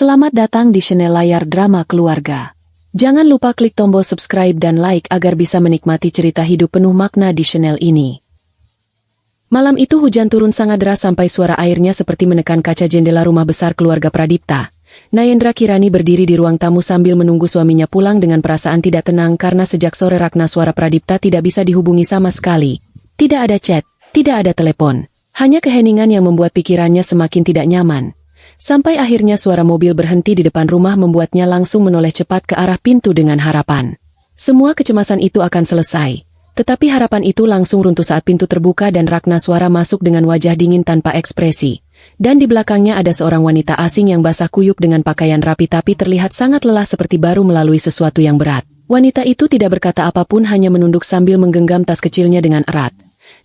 Selamat datang di channel Layar Drama Keluarga. Jangan lupa klik tombol subscribe dan like agar bisa menikmati cerita hidup penuh makna di channel ini. Malam itu hujan turun sangat deras sampai suara airnya seperti menekan kaca jendela rumah besar keluarga Pradipta. Nayendra Kirani berdiri di ruang tamu sambil menunggu suaminya pulang dengan perasaan tidak tenang karena sejak sore Ratnaswara Pradipta tidak bisa dihubungi sama sekali. Tidak ada chat, tidak ada telepon. Hanya keheningan yang membuat pikirannya semakin tidak nyaman. Sampai akhirnya suara mobil berhenti di depan rumah membuatnya langsung menoleh cepat ke arah pintu dengan harapan semua kecemasan itu akan selesai. Tetapi harapan itu langsung runtuh saat pintu terbuka dan Ratnaswara masuk dengan wajah dingin tanpa ekspresi. Dan di belakangnya ada seorang wanita asing yang basah kuyup dengan pakaian rapi tapi terlihat sangat lelah seperti baru melalui sesuatu yang berat. Wanita itu tidak berkata apapun, hanya menunduk sambil menggenggam tas kecilnya dengan erat.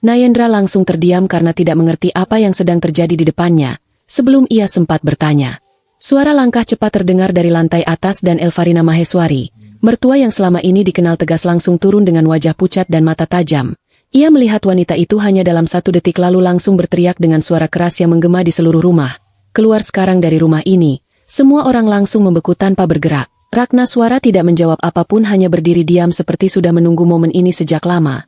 Nayendra langsung terdiam karena tidak mengerti apa yang sedang terjadi di depannya. Sebelum ia sempat bertanya, suara langkah cepat terdengar dari lantai atas dan Elvarina Maheswari, mertua yang selama ini dikenal tegas, langsung turun dengan wajah pucat dan mata tajam. Ia melihat wanita itu hanya dalam 1 detik lalu langsung berteriak dengan suara keras yang menggema di seluruh rumah. Keluar sekarang dari rumah ini. Semua orang langsung membeku tanpa bergerak. Ratnaswara tidak menjawab apapun, hanya berdiri diam seperti sudah menunggu momen ini sejak lama.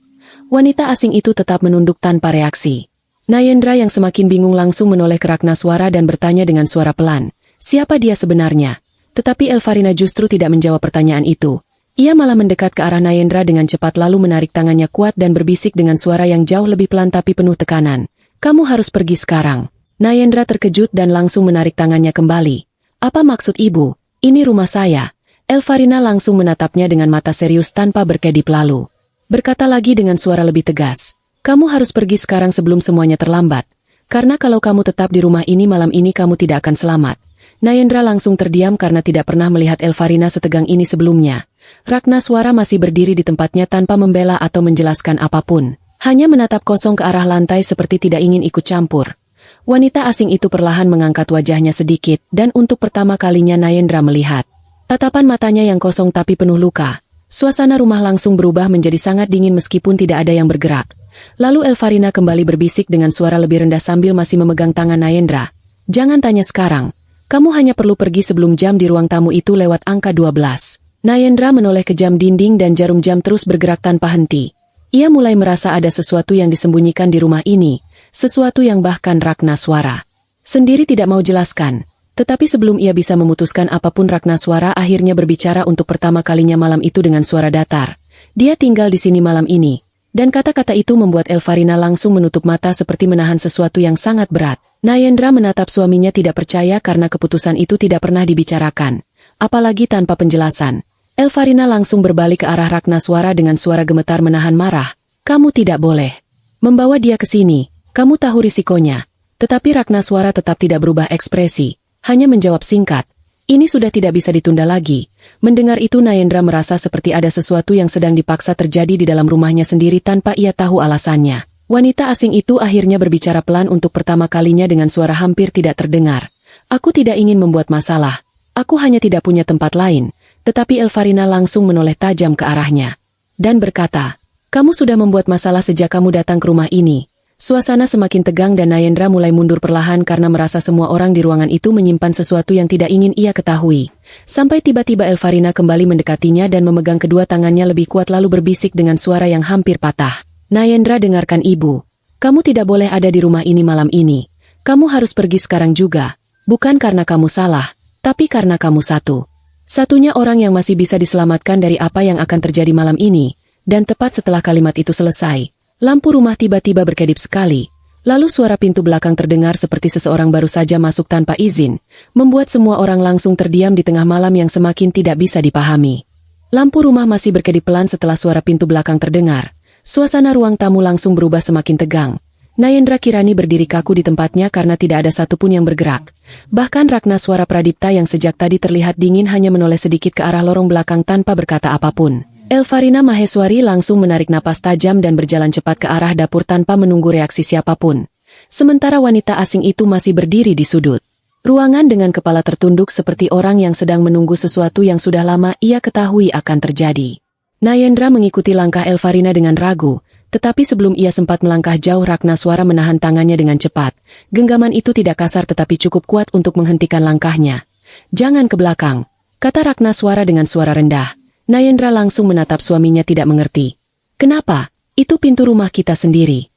Wanita asing itu tetap menunduk tanpa reaksi. Nayendra yang semakin bingung langsung menoleh ke Ratnaswara dan bertanya dengan suara pelan, siapa dia sebenarnya? Tetapi Elvarina justru tidak menjawab pertanyaan itu. Ia malah mendekat ke arah Nayendra dengan cepat lalu menarik tangannya kuat dan berbisik dengan suara yang jauh lebih pelan tapi penuh tekanan. Kamu harus pergi sekarang. Nayendra terkejut dan langsung menarik tangannya kembali. Apa maksud ibu? Ini rumah saya. Elvarina langsung menatapnya dengan mata serius tanpa berkedip lalu berkata lagi dengan suara lebih tegas. Kamu harus pergi sekarang sebelum semuanya terlambat. Karena kalau kamu tetap di rumah ini malam ini kamu tidak akan selamat. Nayendra langsung terdiam karena tidak pernah melihat Elvarina setegang ini sebelumnya. Ratnaswara masih berdiri di tempatnya tanpa membela atau menjelaskan apapun. Hanya menatap kosong ke arah lantai seperti tidak ingin ikut campur. Wanita asing itu perlahan mengangkat wajahnya sedikit dan untuk pertama kalinya Nayendra melihat tatapan matanya yang kosong tapi penuh luka. Suasana rumah langsung berubah menjadi sangat dingin meskipun tidak ada yang bergerak. Lalu Elvarina kembali berbisik dengan suara lebih rendah sambil masih memegang tangan Nayendra. Jangan tanya sekarang. Kamu hanya perlu pergi sebelum jam di ruang tamu itu lewat angka 12. Nayendra menoleh ke jam dinding dan jarum jam terus bergerak tanpa henti. Ia mulai merasa ada sesuatu yang disembunyikan di rumah ini. Sesuatu yang bahkan Ratnaswara sendiri tidak mau jelaskan. Tetapi sebelum ia bisa memutuskan apapun, Ratnaswara akhirnya berbicara untuk pertama kalinya malam itu dengan suara datar. Dia tinggal di sini malam ini. Dan kata-kata itu membuat Elvarina langsung menutup mata seperti menahan sesuatu yang sangat berat. Nayendra menatap suaminya tidak percaya karena keputusan itu tidak pernah dibicarakan. Apalagi tanpa penjelasan. Elvarina langsung berbalik ke arah Ratnaswara dengan suara gemetar menahan marah. Kamu tidak boleh membawa dia ke sini. Kamu tahu risikonya. Tetapi Ratnaswara tetap tidak berubah ekspresi. Hanya menjawab singkat. Ini sudah tidak bisa ditunda lagi. Mendengar itu Nayendra merasa seperti ada sesuatu yang sedang dipaksa terjadi di dalam rumahnya sendiri tanpa ia tahu alasannya. Wanita asing itu akhirnya berbicara pelan untuk pertama kalinya dengan suara hampir tidak terdengar. Aku tidak ingin membuat masalah. Aku hanya tidak punya tempat lain. Tetapi Elvarina langsung menoleh tajam ke arahnya. Dan berkata, kamu sudah membuat masalah sejak kamu datang ke rumah ini. Suasana semakin tegang dan Nayendra mulai mundur perlahan karena merasa semua orang di ruangan itu menyimpan sesuatu yang tidak ingin ia ketahui. Sampai tiba-tiba Elvarina kembali mendekatinya dan memegang kedua tangannya lebih kuat lalu berbisik dengan suara yang hampir patah. Nayendra, dengarkan ibu. Kamu tidak boleh ada di rumah ini malam ini. Kamu harus pergi sekarang juga. Bukan karena kamu salah, tapi karena kamu satu-satunya orang yang masih bisa diselamatkan dari apa yang akan terjadi malam ini. Dan tepat setelah kalimat itu selesai, lampu rumah tiba-tiba berkedip sekali. Lalu suara pintu belakang terdengar seperti seseorang baru saja masuk tanpa izin, membuat semua orang langsung terdiam di tengah malam yang semakin tidak bisa dipahami. Lampu rumah masih berkedip pelan setelah suara pintu belakang terdengar. Suasana ruang tamu langsung berubah semakin tegang. Nayendra Kirani berdiri kaku di tempatnya karena tidak ada satupun yang bergerak. Bahkan Ratnaswara Pradipta yang sejak tadi terlihat dingin hanya menoleh sedikit ke arah lorong belakang tanpa berkata apapun. Elvarina Maheswari langsung menarik napas tajam dan berjalan cepat ke arah dapur tanpa menunggu reaksi siapapun. Sementara wanita asing itu masih berdiri di sudut ruangan dengan kepala tertunduk seperti orang yang sedang menunggu sesuatu yang sudah lama ia ketahui akan terjadi. Nayendra mengikuti langkah Elvarina dengan ragu, tetapi sebelum ia sempat melangkah jauh Ratnaswara menahan tangannya dengan cepat. Genggaman itu tidak kasar tetapi cukup kuat untuk menghentikan langkahnya. Jangan ke belakang, kata Ratnaswara dengan suara rendah. Nayendra langsung menatap suaminya tidak mengerti. Kenapa? Itu pintu rumah kita sendiri.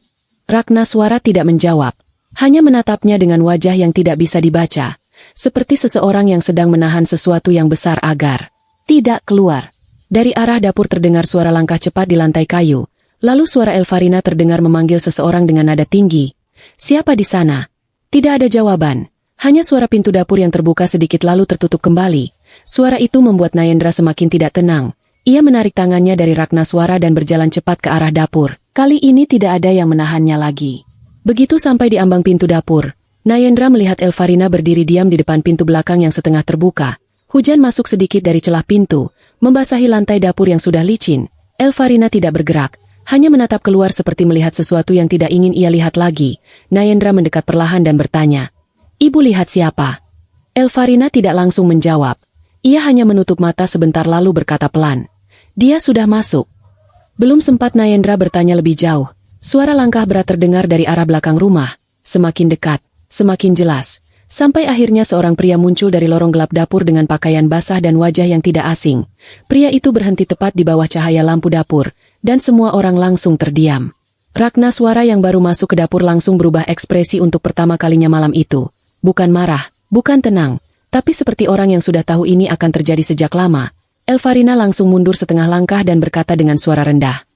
Ratnaswara tidak menjawab, hanya menatapnya dengan wajah yang tidak bisa dibaca, seperti seseorang yang sedang menahan sesuatu yang besar agar tidak keluar. Dari arah dapur terdengar suara langkah cepat di lantai kayu, lalu suara Elvarina terdengar memanggil seseorang dengan nada tinggi. Siapa di sana? Tidak ada jawaban, hanya suara pintu dapur yang terbuka sedikit lalu tertutup kembali. Suara itu membuat Nayendra semakin tidak tenang. Ia menarik tangannya dari Ratnaswara dan berjalan cepat ke arah dapur. Kali ini tidak ada yang menahannya lagi. Begitu sampai di ambang pintu dapur, Nayendra melihat Elvarina berdiri diam di depan pintu belakang yang setengah terbuka. Hujan masuk sedikit dari celah pintu, membasahi lantai dapur yang sudah licin. Elvarina tidak bergerak, hanya menatap keluar seperti melihat sesuatu yang tidak ingin ia lihat lagi. Nayendra mendekat perlahan dan bertanya, "Ibu lihat siapa?" Elvarina tidak langsung menjawab. Ia hanya menutup mata sebentar lalu berkata pelan, "Dia sudah masuk." Belum sempat Nayendra bertanya lebih jauh, suara langkah berat terdengar dari arah belakang rumah, semakin dekat, semakin jelas. Sampai akhirnya seorang pria muncul dari lorong gelap dapur dengan pakaian basah dan wajah yang tidak asing. Pria itu berhenti tepat di bawah cahaya lampu dapur, dan semua orang langsung terdiam. Ratnaswara yang baru masuk ke dapur langsung berubah ekspresi untuk pertama kalinya malam itu. Bukan marah, bukan tenang, tapi seperti orang yang sudah tahu ini akan terjadi sejak lama. Elvarina langsung mundur setengah langkah dan berkata dengan suara rendah,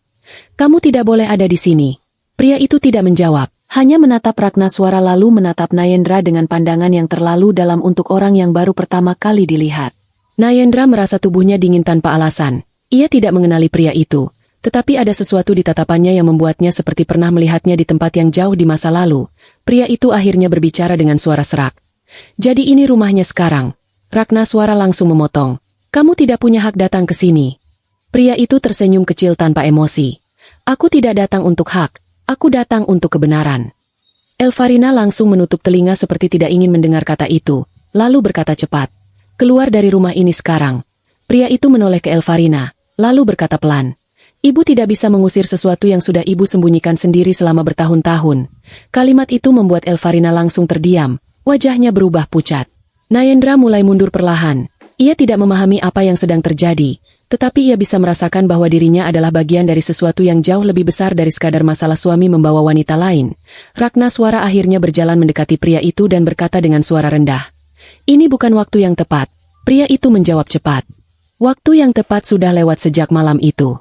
"Kamu tidak boleh ada di sini." Pria itu tidak menjawab. Hanya menatap Ratnaswara lalu menatap Nayendra dengan pandangan yang terlalu dalam untuk orang yang baru pertama kali dilihat. Nayendra merasa tubuhnya dingin tanpa alasan. Ia tidak mengenali pria itu, tetapi ada sesuatu di tatapannya yang membuatnya seperti pernah melihatnya di tempat yang jauh di masa lalu. Pria itu akhirnya berbicara dengan suara serak. "Jadi ini rumahnya sekarang." Ratnaswara langsung memotong. "Kamu tidak punya hak datang ke sini." Pria itu tersenyum kecil tanpa emosi. "Aku tidak datang untuk hak. Aku datang untuk kebenaran." Elvarina langsung menutup telinga seperti tidak ingin mendengar kata itu, lalu berkata cepat, "Keluar dari rumah ini sekarang." Pria itu menoleh ke Elvarina, lalu berkata pelan, "Ibu tidak bisa mengusir sesuatu yang sudah ibu sembunyikan sendiri selama bertahun-tahun." Kalimat itu membuat Elvarina langsung terdiam, wajahnya berubah pucat. Nayendra mulai mundur perlahan. Ia tidak memahami apa yang sedang terjadi, tetapi ia bisa merasakan bahwa dirinya adalah bagian dari sesuatu yang jauh lebih besar dari sekadar masalah suami membawa wanita lain. Ratnaswara akhirnya berjalan mendekati pria itu dan berkata dengan suara rendah, "Ini bukan waktu yang tepat." Pria itu menjawab cepat, "Waktu yang tepat sudah lewat sejak malam itu."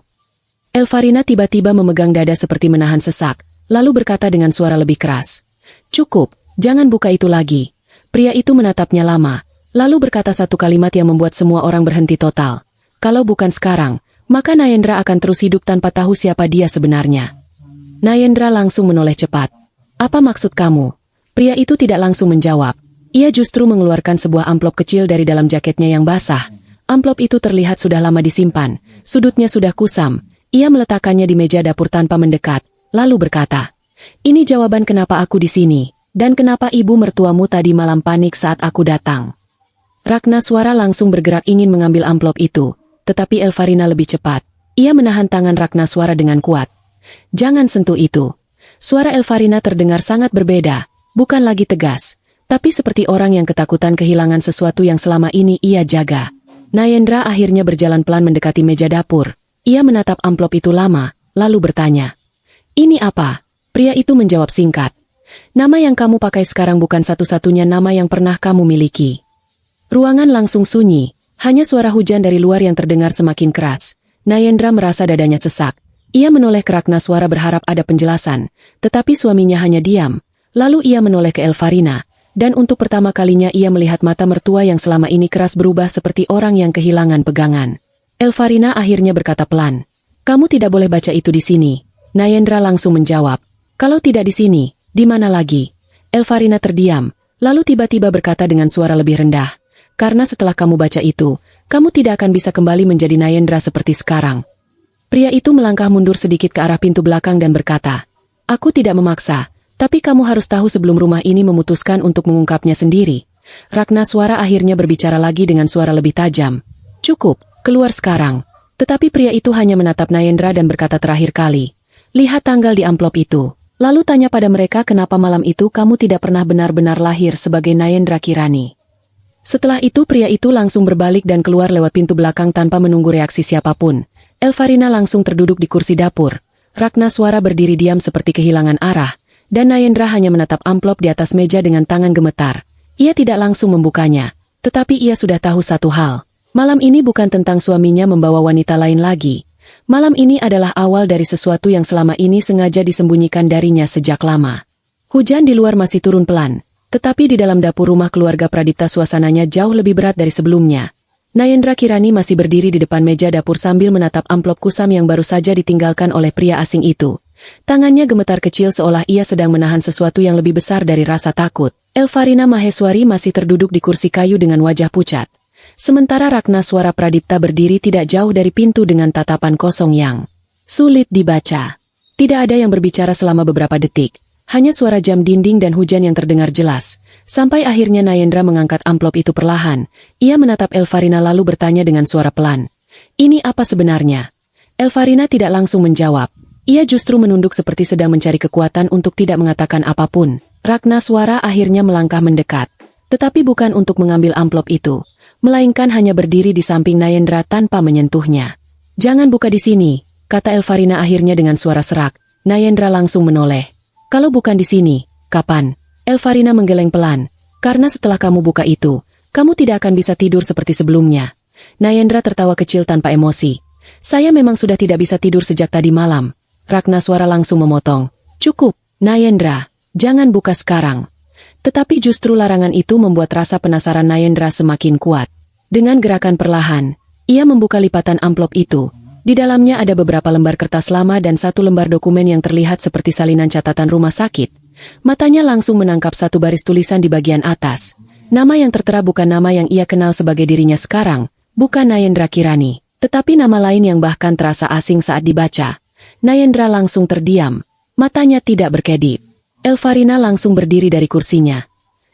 Elvarina tiba-tiba memegang dada seperti menahan sesak, lalu berkata dengan suara lebih keras, "Cukup, jangan buka itu lagi." Pria itu menatapnya lama, lalu berkata satu kalimat yang membuat semua orang berhenti total. Kalau bukan sekarang, maka Nayendra akan terus hidup tanpa tahu siapa dia sebenarnya. Nayendra langsung menoleh cepat. "Apa maksud kamu?" Pria itu tidak langsung menjawab. Ia justru mengeluarkan sebuah amplop kecil dari dalam jaketnya yang basah. Amplop itu terlihat sudah lama disimpan, sudutnya sudah kusam. Ia meletakkannya di meja dapur tanpa mendekat, lalu berkata, "Ini jawaban kenapa aku di sini, dan kenapa ibu mertuamu tadi malam panik saat aku datang." Ratnaswara langsung bergerak ingin mengambil amplop itu, tetapi Elvarina lebih cepat. Ia menahan tangan Ratnaswara dengan kuat. "Jangan sentuh itu." Suara Elvarina terdengar sangat berbeda, bukan lagi tegas, tapi seperti orang yang ketakutan kehilangan sesuatu yang selama ini ia jaga. Nayendra akhirnya berjalan pelan mendekati meja dapur. Ia menatap amplop itu lama, lalu bertanya, "Ini apa?" Pria itu menjawab singkat, "Nama yang kamu pakai sekarang bukan satu-satunya nama yang pernah kamu miliki." Ruangan langsung sunyi, hanya suara hujan dari luar yang terdengar semakin keras. Nayendra merasa dadanya sesak. Ia menoleh ke Ratnaswara berharap ada penjelasan, tetapi suaminya hanya diam. Lalu ia menoleh ke Elvarina, dan untuk pertama kalinya ia melihat mata mertua yang selama ini keras berubah seperti orang yang kehilangan pegangan. Elvarina akhirnya berkata pelan, "Kamu tidak boleh baca itu di sini." Nayendra langsung menjawab, "Kalau tidak di sini, di mana lagi?" Elvarina terdiam, lalu tiba-tiba berkata dengan suara lebih rendah, "Karena setelah kamu baca itu, kamu tidak akan bisa kembali menjadi Nayendra seperti sekarang." Pria itu melangkah mundur sedikit ke arah pintu belakang dan berkata, "Aku tidak memaksa, tapi kamu harus tahu sebelum rumah ini memutuskan untuk mengungkapnya sendiri." Ratnaswara akhirnya berbicara lagi dengan suara lebih tajam, "Cukup, keluar sekarang." Tetapi pria itu hanya menatap Nayendra dan berkata terakhir kali, "Lihat tanggal di amplop itu." Lalu tanya pada mereka kenapa malam itu kamu tidak pernah benar-benar lahir sebagai Nayendra Kirani. Setelah itu pria itu langsung berbalik dan keluar lewat pintu belakang tanpa menunggu reaksi siapapun. Elvarina langsung terduduk di kursi dapur. Ragnaswara berdiri diam seperti kehilangan arah, dan Nayendra hanya menatap amplop di atas meja dengan tangan gemetar. Ia tidak langsung membukanya, tetapi ia sudah tahu satu hal. Malam ini bukan tentang suaminya membawa wanita lain lagi. Malam ini adalah awal dari sesuatu yang selama ini sengaja disembunyikan darinya sejak lama. Hujan di luar masih turun pelan. Tetapi di dalam dapur rumah keluarga Pradipta suasananya jauh lebih berat dari sebelumnya. Nayendra Kirani masih berdiri di depan meja dapur sambil menatap amplop kusam yang baru saja ditinggalkan oleh pria asing itu. Tangannya gemetar kecil seolah ia sedang menahan sesuatu yang lebih besar dari rasa takut. Elvarina Maheswari masih terduduk di kursi kayu dengan wajah pucat. Sementara Ragnaswara Pradipta berdiri tidak jauh dari pintu dengan tatapan kosong yang sulit dibaca. Tidak ada yang berbicara selama beberapa detik. Hanya suara jam dinding dan hujan yang terdengar jelas. Sampai akhirnya Nayendra mengangkat amplop itu perlahan. Ia menatap Elvarina lalu bertanya dengan suara pelan. Ini apa sebenarnya? Elvarina tidak langsung menjawab. Ia justru menunduk seperti sedang mencari kekuatan untuk tidak mengatakan apapun. Ragnaswara akhirnya melangkah mendekat. Tetapi bukan untuk mengambil amplop itu, melainkan hanya berdiri di samping Nayendra tanpa menyentuhnya. Jangan buka di sini, kata Elvarina akhirnya dengan suara serak. Nayendra langsung menoleh. Kalau bukan di sini, kapan? Elvarina menggeleng pelan. Karena setelah kamu buka itu, kamu tidak akan bisa tidur seperti sebelumnya. Nayendra tertawa kecil tanpa emosi. Saya memang sudah tidak bisa tidur sejak tadi malam. Ragnaswara langsung memotong. Cukup, Nayendra, jangan buka sekarang. Tetapi justru larangan itu membuat rasa penasaran Nayendra semakin kuat. Dengan gerakan perlahan, ia membuka lipatan amplop itu. Di dalamnya ada beberapa lembar kertas lama dan satu lembar dokumen yang terlihat seperti salinan catatan rumah sakit. Matanya langsung menangkap satu baris tulisan di bagian atas. Nama yang tertera bukan nama yang ia kenal sebagai dirinya sekarang, bukan Nayendra Kirani, tetapi nama lain yang bahkan terasa asing saat dibaca. Nayendra langsung terdiam, matanya tidak berkedip. Elvarina langsung berdiri dari kursinya.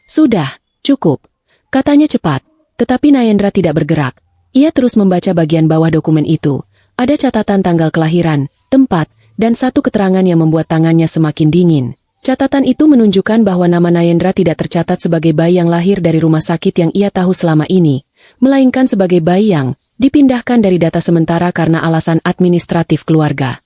Sudah, cukup, katanya cepat, tetapi Nayendra tidak bergerak. Ia terus membaca bagian bawah dokumen itu. Ada catatan tanggal kelahiran, tempat, dan satu keterangan yang membuat tangannya semakin dingin. Catatan itu menunjukkan bahwa nama Nayendra tidak tercatat sebagai bayi yang lahir dari rumah sakit yang ia tahu selama ini, melainkan sebagai bayi yang dipindahkan dari data sementara karena alasan administratif keluarga.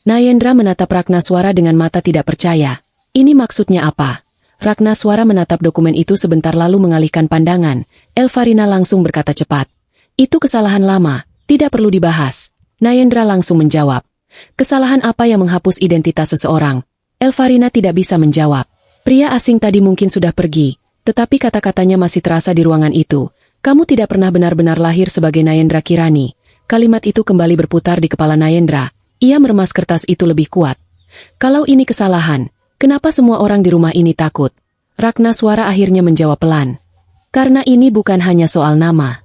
Nayendra menatap Ragnaswara dengan mata tidak percaya. Ini maksudnya apa? Ragnaswara menatap dokumen itu sebentar lalu mengalihkan pandangan. Elvarina langsung berkata cepat. Itu kesalahan lama, tidak perlu dibahas. Nayendra langsung menjawab. Kesalahan apa yang menghapus identitas seseorang? Elvarina tidak bisa menjawab. Pria asing tadi mungkin sudah pergi, tetapi kata-katanya masih terasa di ruangan itu. Kamu tidak pernah benar-benar lahir sebagai Nayendra Kirani. Kalimat itu kembali berputar di kepala Nayendra. Ia meremas kertas itu lebih kuat. Kalau ini kesalahan, kenapa semua orang di rumah ini takut? Ragnaswara akhirnya menjawab pelan. Karena ini bukan hanya soal nama.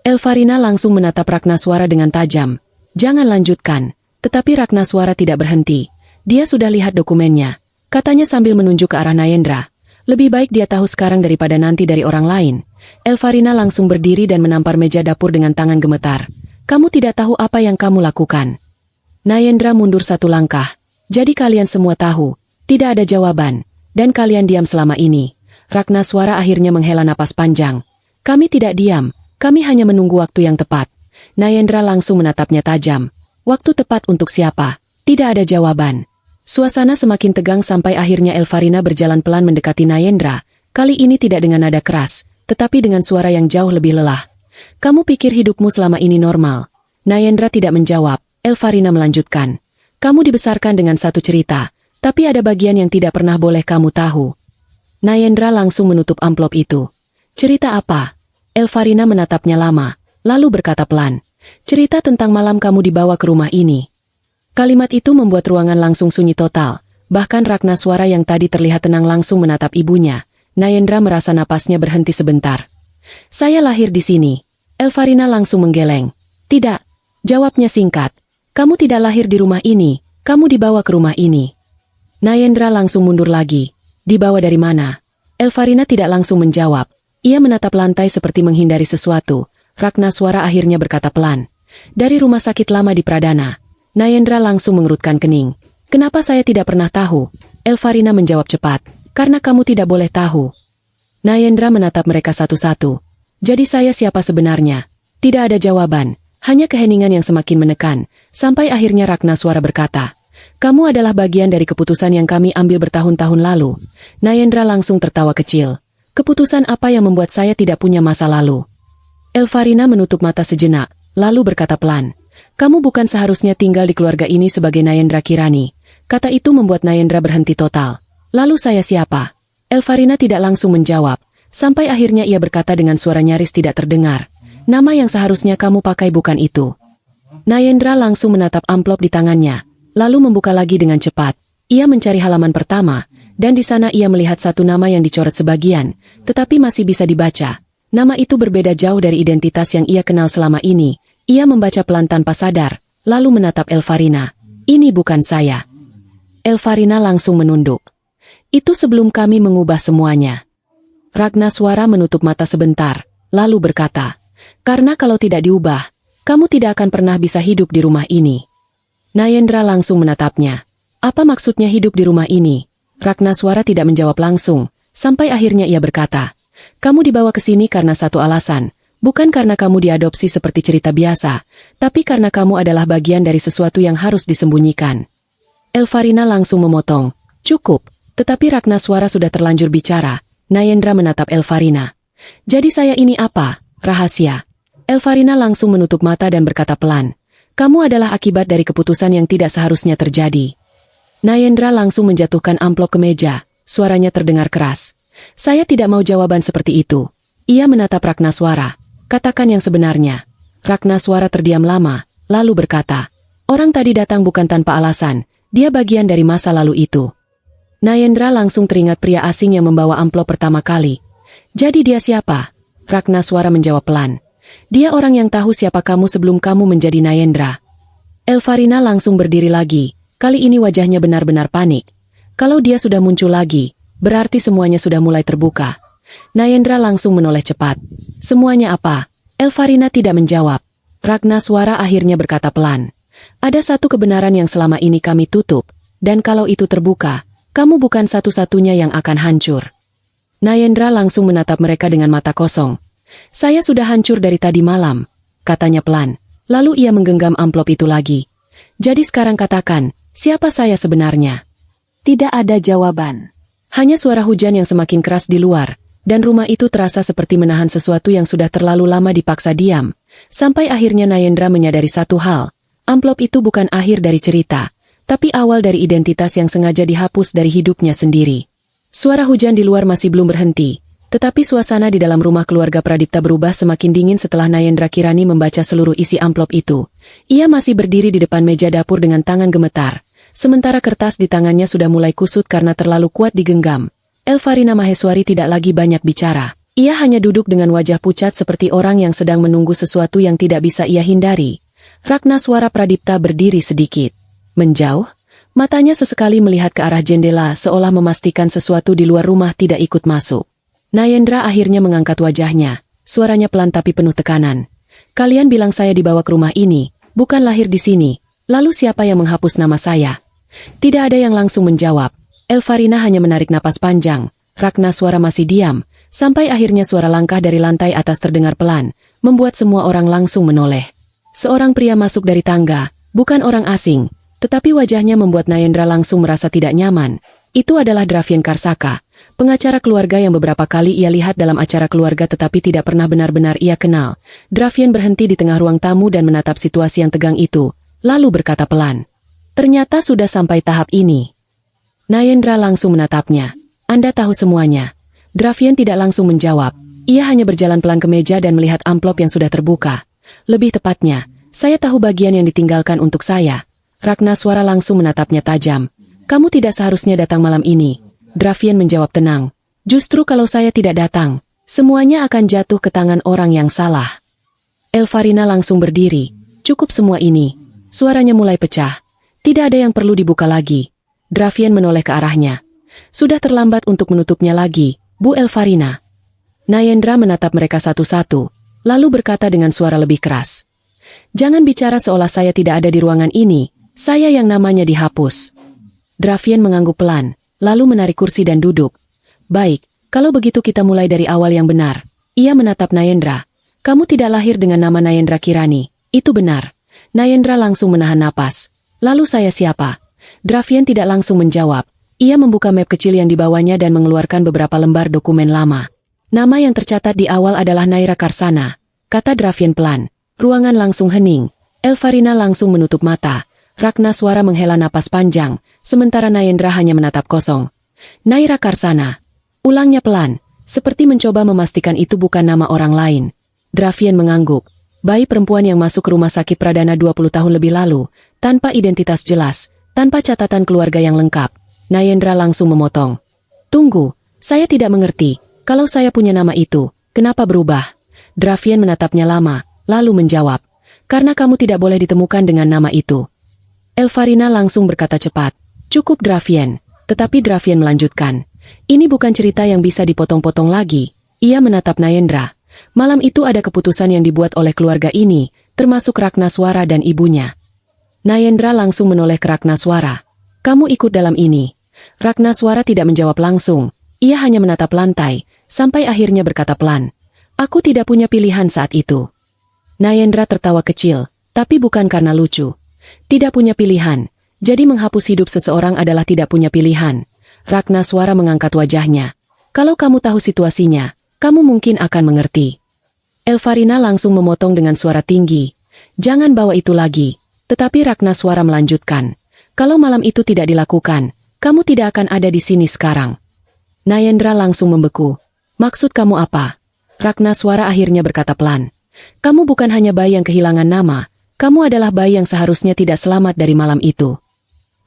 Elvarina langsung menatap Ragnaswara dengan tajam. Jangan lanjutkan. Tetapi Ragnaswara tidak berhenti. Dia sudah lihat dokumennya. Katanya sambil menunjuk ke arah Nayendra. Lebih baik dia tahu sekarang daripada nanti dari orang lain. Elvarina langsung berdiri dan menampar meja dapur dengan tangan gemetar. Kamu tidak tahu apa yang kamu lakukan. Nayendra mundur satu langkah. Jadi kalian semua tahu. Tidak ada jawaban. Dan kalian diam selama ini. Ragnaswara akhirnya menghela napas panjang. Kami tidak diam. Kami hanya menunggu waktu yang tepat. Nayendra langsung menatapnya tajam. Waktu tepat untuk siapa? Tidak ada jawaban. Suasana semakin tegang sampai akhirnya Elvarina berjalan pelan mendekati Nayendra. Kali ini tidak dengan nada keras, tetapi dengan suara yang jauh lebih lelah. Kamu pikir hidupmu selama ini normal? Nayendra tidak menjawab. Elvarina melanjutkan. Kamu dibesarkan dengan satu cerita, tapi ada bagian yang tidak pernah boleh kamu tahu. Nayendra langsung menutup amplop itu. Cerita apa? Elvarina menatapnya lama, lalu berkata pelan. Cerita tentang malam kamu dibawa ke rumah ini. Kalimat itu membuat ruangan langsung sunyi total. Bahkan Ragnaswara yang tadi terlihat tenang langsung menatap ibunya. Nayendra merasa napasnya berhenti sebentar. Saya lahir di sini. Elvarina langsung menggeleng. Tidak. Jawabnya singkat. Kamu tidak lahir di rumah ini. Kamu dibawa ke rumah ini. Nayendra langsung mundur lagi. Dibawa dari mana? Elvarina tidak langsung menjawab. Ia menatap lantai seperti menghindari sesuatu. Ragnaswara akhirnya berkata pelan. Dari rumah sakit lama di Pradana. Nayendra langsung mengerutkan kening. Kenapa saya tidak pernah tahu? Elvarina menjawab cepat. Karena kamu tidak boleh tahu. Nayendra menatap mereka satu-satu. Jadi saya siapa sebenarnya? Tidak ada jawaban, hanya keheningan yang semakin menekan, sampai akhirnya Ragnaswara berkata, "Kamu adalah bagian dari keputusan yang kami ambil bertahun-tahun lalu." Nayendra langsung tertawa kecil. Keputusan apa yang membuat saya tidak punya masa lalu? Elfarina menutup mata sejenak, lalu berkata pelan, "Kamu bukan seharusnya tinggal di keluarga ini sebagai Nayendra Kirani." Kata itu membuat Nayendra berhenti total. "Lalu saya siapa?" Elfarina tidak langsung menjawab, sampai akhirnya ia berkata dengan suara nyaris tidak terdengar, "Nama yang seharusnya kamu pakai bukan itu." Nayendra langsung menatap amplop di tangannya, lalu membuka lagi dengan cepat. Ia mencari halaman pertama, dan di sana ia melihat satu nama yang dicoret sebagian, tetapi masih bisa dibaca. Nama itu berbeda jauh dari identitas yang ia kenal selama ini. Ia membaca pelan tanpa sadar, lalu menatap Elfarina. "Ini bukan saya." Elfarina langsung menunduk. "Itu sebelum kami mengubah semuanya." Ragnaswara menutup mata sebentar, lalu berkata, "Karena kalau tidak diubah, kamu tidak akan pernah bisa hidup di rumah ini." Nayendra langsung menatapnya. "Apa maksudnya hidup di rumah ini?" Ragnaswara tidak menjawab langsung, sampai akhirnya ia berkata, "Kamu dibawa ke sini karena satu alasan, bukan karena kamu diadopsi seperti cerita biasa, tapi karena kamu adalah bagian dari sesuatu yang harus disembunyikan." Elfarina langsung memotong, "Cukup." Tetapi Ragnaswara sudah terlanjur bicara. Nayendra menatap Elfarina. "Jadi saya ini apa? Rahasia?" Elfarina langsung menutup mata dan berkata pelan, "Kamu adalah akibat dari keputusan yang tidak seharusnya terjadi." Nayendra langsung menjatuhkan amplop ke meja. Suaranya terdengar keras. "Saya tidak mau jawaban seperti itu." Ia menatap Ragnaswara. "Katakan yang sebenarnya." Ragnaswara terdiam lama, lalu berkata, "Orang tadi datang bukan tanpa alasan. Dia bagian dari masa lalu itu." Nayendra langsung teringat pria asing yang membawa amplop pertama kali. "Jadi dia siapa?" Ragnaswara menjawab pelan. "Dia orang yang tahu siapa kamu sebelum kamu menjadi Nayendra." Elfarina langsung berdiri lagi. Kali ini wajahnya benar-benar panik. Kalau dia sudah muncul lagi, berarti semuanya sudah mulai terbuka. Nayendra langsung menoleh cepat. "Semuanya apa?" Elfarina tidak menjawab. Ragnaswara akhirnya berkata pelan, "Ada satu kebenaran yang selama ini kami tutup, dan kalau itu terbuka, kamu bukan satu-satunya yang akan hancur." Nayendra langsung menatap mereka dengan mata kosong. "Saya sudah hancur dari tadi malam," katanya pelan. Lalu ia menggenggam amplop itu lagi. "Jadi sekarang katakan, siapa saya sebenarnya?" Tidak ada jawaban. Hanya suara hujan yang semakin keras di luar, dan rumah itu terasa seperti menahan sesuatu yang sudah terlalu lama dipaksa diam. Sampai akhirnya Nayendra menyadari satu hal, amplop itu bukan akhir dari cerita, tapi awal dari identitas yang sengaja dihapus dari hidupnya sendiri. Suara hujan di luar masih belum berhenti, tetapi suasana di dalam rumah keluarga Pradipta berubah semakin dingin setelah Nayendra Kirani membaca seluruh isi amplop itu. Ia masih berdiri di depan meja dapur dengan tangan gemetar, sementara kertas di tangannya sudah mulai kusut karena terlalu kuat digenggam. Elfarina Maheswari tidak lagi banyak bicara. Ia hanya duduk dengan wajah pucat seperti orang yang sedang menunggu sesuatu yang tidak bisa ia hindari. Ragnaswara Pradipta berdiri sedikit menjauh, matanya sesekali melihat ke arah jendela seolah memastikan sesuatu di luar rumah tidak ikut masuk. Nayendra akhirnya mengangkat wajahnya, suaranya pelan tapi penuh tekanan. "Kalian bilang saya dibawa ke rumah ini, bukan lahir di sini. Lalu siapa yang menghapus nama saya?" Tidak ada yang langsung menjawab. Elfarina hanya menarik napas panjang. Ragnaswara masih diam, sampai akhirnya suara langkah dari lantai atas terdengar pelan, membuat semua orang langsung menoleh. Seorang pria masuk dari tangga, bukan orang asing, tetapi wajahnya membuat Nayendra langsung merasa tidak nyaman. Itu adalah Dravian Karsaka, pengacara keluarga yang beberapa kali ia lihat dalam acara keluarga tetapi tidak pernah benar-benar ia kenal. Dravian berhenti di tengah ruang tamu dan menatap situasi yang tegang itu, lalu berkata pelan, "Ternyata sudah sampai tahap ini." Nayendra langsung menatapnya. "Anda tahu semuanya." Dravian tidak langsung menjawab. Ia hanya berjalan pelan ke meja dan melihat amplop yang sudah terbuka. "Lebih tepatnya, saya tahu bagian yang ditinggalkan untuk saya." Ragnaswara langsung menatapnya tajam. "Kamu tidak seharusnya datang malam ini." Dravian menjawab tenang. "Justru kalau saya tidak datang, semuanya akan jatuh ke tangan orang yang salah." Elfarina langsung berdiri. "Cukup semua ini." Suaranya mulai pecah. "Tidak ada yang perlu dibuka lagi." Dravian menoleh ke arahnya. "Sudah terlambat untuk menutupnya lagi, Bu Elfarina." Nayendra menatap mereka satu-satu, lalu berkata dengan suara lebih keras, "Jangan bicara seolah saya tidak ada di ruangan ini. Saya yang namanya dihapus." Dravian mengangguk pelan, lalu menarik kursi dan duduk. "Baik, Kalau begitu kita mulai dari awal yang benar. Ia menatap Nayendra. Kamu tidak lahir dengan nama Nayendra Kirani. Itu benar. Nayendra langsung menahan napas. Lalu saya siapa? Dravian tidak langsung menjawab. Ia membuka map kecil yang dibawanya dan mengeluarkan beberapa lembar dokumen lama. Nama yang tercatat di awal adalah Naira Karsana, kata Dravian pelan. Ruangan langsung hening. Elvarina langsung menutup mata. Ragnaswara menghela napas panjang, sementara Nayendra hanya menatap kosong. Naira Karsana. Ulangnya pelan, seperti mencoba memastikan itu bukan nama orang lain. Dravian mengangguk. Bayi perempuan yang masuk ke rumah sakit Pradana 20 tahun lebih lalu, tanpa identitas jelas, tanpa catatan keluarga yang lengkap. Nayendra langsung memotong. Tunggu, saya tidak mengerti. Kalau saya punya nama itu, kenapa berubah? Dravian menatapnya lama, lalu menjawab. Karena kamu tidak boleh ditemukan dengan nama itu. Elvarina langsung berkata cepat. Cukup Dravian. Tetapi Dravian melanjutkan. Ini bukan cerita yang bisa dipotong-potong lagi. Ia menatap Nayendra. Malam itu ada keputusan yang dibuat oleh keluarga ini, termasuk Ragnaswara dan ibunya. Nayendra langsung menoleh ke Ragnaswara. Kamu ikut dalam ini. Ragnaswara tidak menjawab langsung. Ia hanya menatap lantai, sampai akhirnya berkata pelan. Aku tidak punya pilihan saat itu. Nayendra tertawa kecil, tapi bukan karena lucu. Tidak punya pilihan, jadi menghapus hidup seseorang adalah tidak punya pilihan. Ragnaswara mengangkat wajahnya. Kalau kamu tahu situasinya, kamu mungkin akan mengerti. Elvarina langsung memotong dengan suara tinggi. Jangan bawa itu lagi. Tetapi Ragnaswara melanjutkan. Kalau malam itu tidak dilakukan, kamu tidak akan ada di sini sekarang. Nayendra langsung membeku. Maksud kamu apa? Ragnaswara akhirnya berkata pelan. Kamu bukan hanya bayi yang kehilangan nama, kamu adalah bayi yang seharusnya tidak selamat dari malam itu.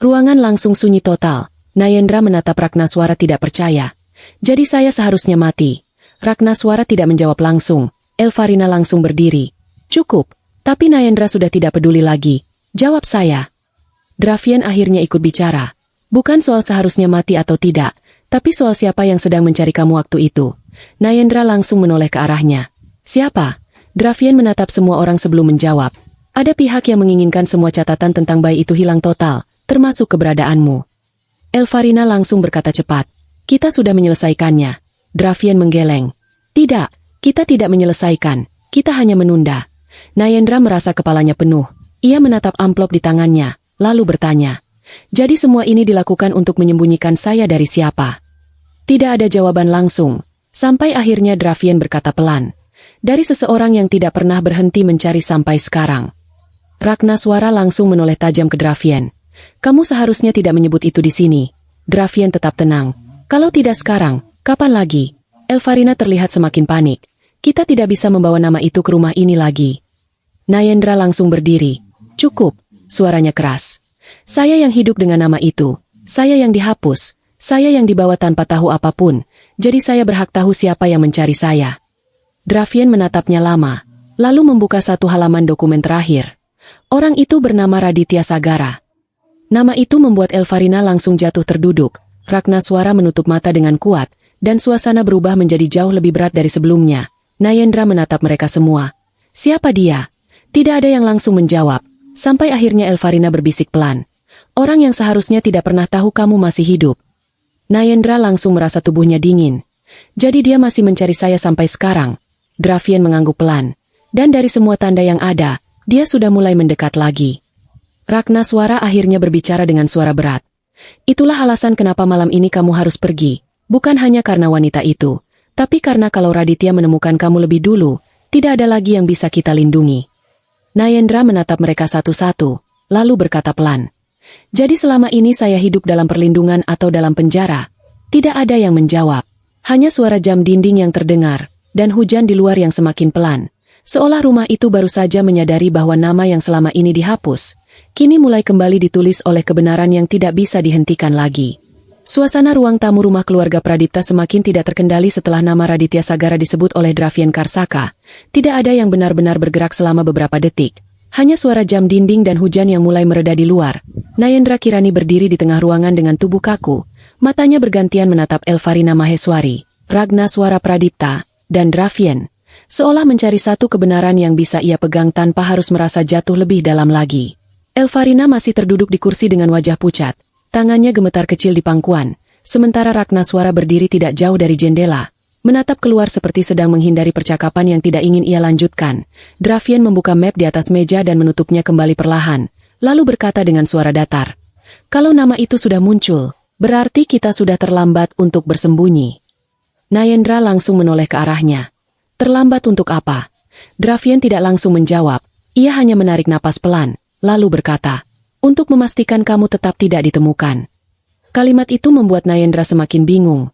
Ruangan langsung sunyi total. Nayendra menatap Ragnaswara tidak percaya. Jadi saya seharusnya mati. Ragnaswara tidak menjawab langsung. Elvarina langsung berdiri. Cukup, tapi Nayendra sudah tidak peduli lagi. Jawab saya. Dravian akhirnya ikut bicara. Bukan soal seharusnya mati atau tidak, tapi soal siapa yang sedang mencari kamu waktu itu. Nayendra langsung menoleh ke arahnya. Siapa? Dravian menatap semua orang sebelum menjawab. Ada pihak yang menginginkan semua catatan tentang bayi itu hilang total, termasuk keberadaanmu. Elvarina langsung berkata cepat. Kita sudah menyelesaikannya. Dravian menggeleng. Tidak, kita tidak menyelesaikan. Kita hanya menunda. Nayendra merasa kepalanya penuh. Ia menatap amplop di tangannya, lalu bertanya. Jadi semua ini dilakukan untuk menyembunyikan saya dari siapa? Tidak ada jawaban langsung. Sampai akhirnya Dravian berkata pelan. Dari seseorang yang tidak pernah berhenti mencari sampai sekarang. Ragnaswara langsung menoleh tajam ke Dravian. Kamu seharusnya tidak menyebut itu di sini. Dravian tetap tenang. Kalau tidak sekarang, kapan lagi? Elvarina terlihat semakin panik. Kita tidak bisa membawa nama itu ke rumah ini lagi. Nayendra langsung berdiri. Cukup, suaranya keras. Saya yang hidup dengan nama itu. Saya yang dihapus. Saya yang dibawa tanpa tahu apapun. Jadi saya berhak tahu siapa yang mencari saya. Dravian menatapnya lama, lalu membuka satu halaman dokumen terakhir. Orang itu bernama Raditya Sagara. Nama itu membuat Elvarina langsung jatuh terduduk. Ragnaswara menutup mata dengan kuat, dan suasana berubah menjadi jauh lebih berat dari sebelumnya. Nayendra menatap mereka semua. Siapa dia? Tidak ada yang langsung menjawab, sampai akhirnya Elvarina berbisik pelan. Orang yang seharusnya tidak pernah tahu kamu masih hidup. Nayendra langsung merasa tubuhnya dingin. Jadi dia masih mencari saya sampai sekarang. Dravian mengangguk pelan. Dan dari semua tanda yang ada, dia sudah mulai mendekat lagi. Ragnaswara akhirnya berbicara dengan suara berat. Itulah alasan kenapa malam ini kamu harus pergi. Bukan hanya karena wanita itu, tapi karena kalau Raditya menemukan kamu lebih dulu, tidak ada lagi yang bisa kita lindungi. Nayendra menatap mereka satu-satu, lalu berkata pelan. Jadi selama ini saya hidup dalam perlindungan atau dalam penjara? Tidak ada yang menjawab. Hanya suara jam dinding yang terdengar, dan hujan di luar yang semakin pelan. Seolah rumah itu baru saja menyadari bahwa nama yang selama ini dihapus, kini mulai kembali ditulis oleh kebenaran yang tidak bisa dihentikan lagi. Suasana ruang tamu rumah keluarga Pradipta semakin tidak terkendali setelah nama Raditya Sagara disebut oleh Dravian Karsaka. Tidak ada yang benar-benar bergerak selama beberapa detik. Hanya suara jam dinding dan hujan yang mulai mereda di luar. Nayendra Kirani berdiri di tengah ruangan dengan tubuh kaku. Matanya bergantian menatap Elvarina Maheswari, Ragnaswara Pradipta, dan Dravian. Seolah mencari satu kebenaran yang bisa ia pegang tanpa harus merasa jatuh lebih dalam lagi. Elvarina masih terduduk di kursi dengan wajah pucat. Tangannya gemetar kecil di pangkuan. Sementara Ragnaswara berdiri tidak jauh dari jendela, menatap keluar seperti sedang menghindari percakapan yang tidak ingin ia lanjutkan. Dravian membuka map di atas meja dan menutupnya kembali perlahan, lalu berkata dengan suara datar. Kalau nama itu sudah muncul, berarti kita sudah terlambat untuk bersembunyi. Nayendra langsung menoleh ke arahnya. Terlambat untuk apa? Dravian tidak langsung menjawab, ia hanya menarik napas pelan, lalu berkata, untuk memastikan kamu tetap tidak ditemukan. Kalimat itu membuat Nayendra semakin bingung.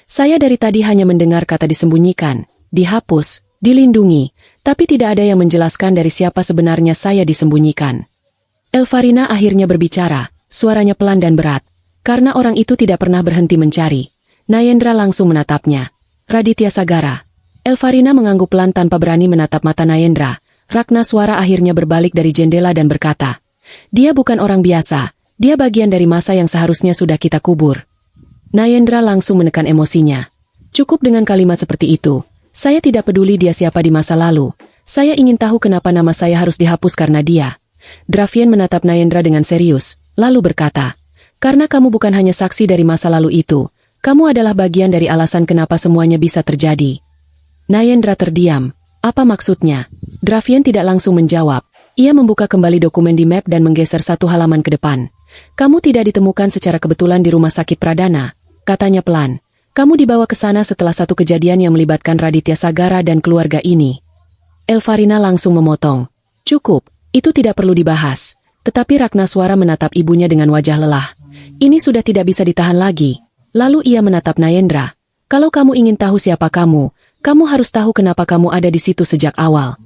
Saya dari tadi hanya mendengar kata disembunyikan, dihapus, dilindungi, tapi tidak ada yang menjelaskan dari siapa sebenarnya saya disembunyikan. Elvarina akhirnya berbicara, suaranya pelan dan berat. Karena orang itu tidak pernah berhenti mencari. Nayendra langsung menatapnya. Raditya Sagara. Elvarina mengangguk pelan tanpa berani menatap mata Nayendra. Ragnaswara akhirnya berbalik dari jendela dan berkata, dia bukan orang biasa. Dia bagian dari masa yang seharusnya sudah kita kubur. Nayendra langsung menekan emosinya. Cukup dengan kalimat seperti itu. Saya tidak peduli dia siapa di masa lalu. Saya ingin tahu kenapa nama saya harus dihapus karena dia. Dravian menatap Nayendra dengan serius, lalu berkata, karena kamu bukan hanya saksi dari masa lalu itu, kamu adalah bagian dari alasan kenapa semuanya bisa terjadi. Nayendra terdiam. Apa maksudnya? Dravian tidak langsung menjawab. Ia membuka kembali dokumen di map dan menggeser satu halaman ke depan. Kamu tidak ditemukan secara kebetulan di rumah sakit Pradana, katanya pelan. Kamu dibawa ke sana setelah satu kejadian yang melibatkan Raditya Sagara dan keluarga ini. Elvarina langsung memotong. Cukup, itu tidak perlu dibahas. Tetapi Ragnaswara menatap ibunya dengan wajah lelah. Ini sudah tidak bisa ditahan lagi. Lalu ia menatap Nayendra. Kalau kamu ingin tahu siapa kamu harus tahu kenapa kamu ada di situ sejak awal.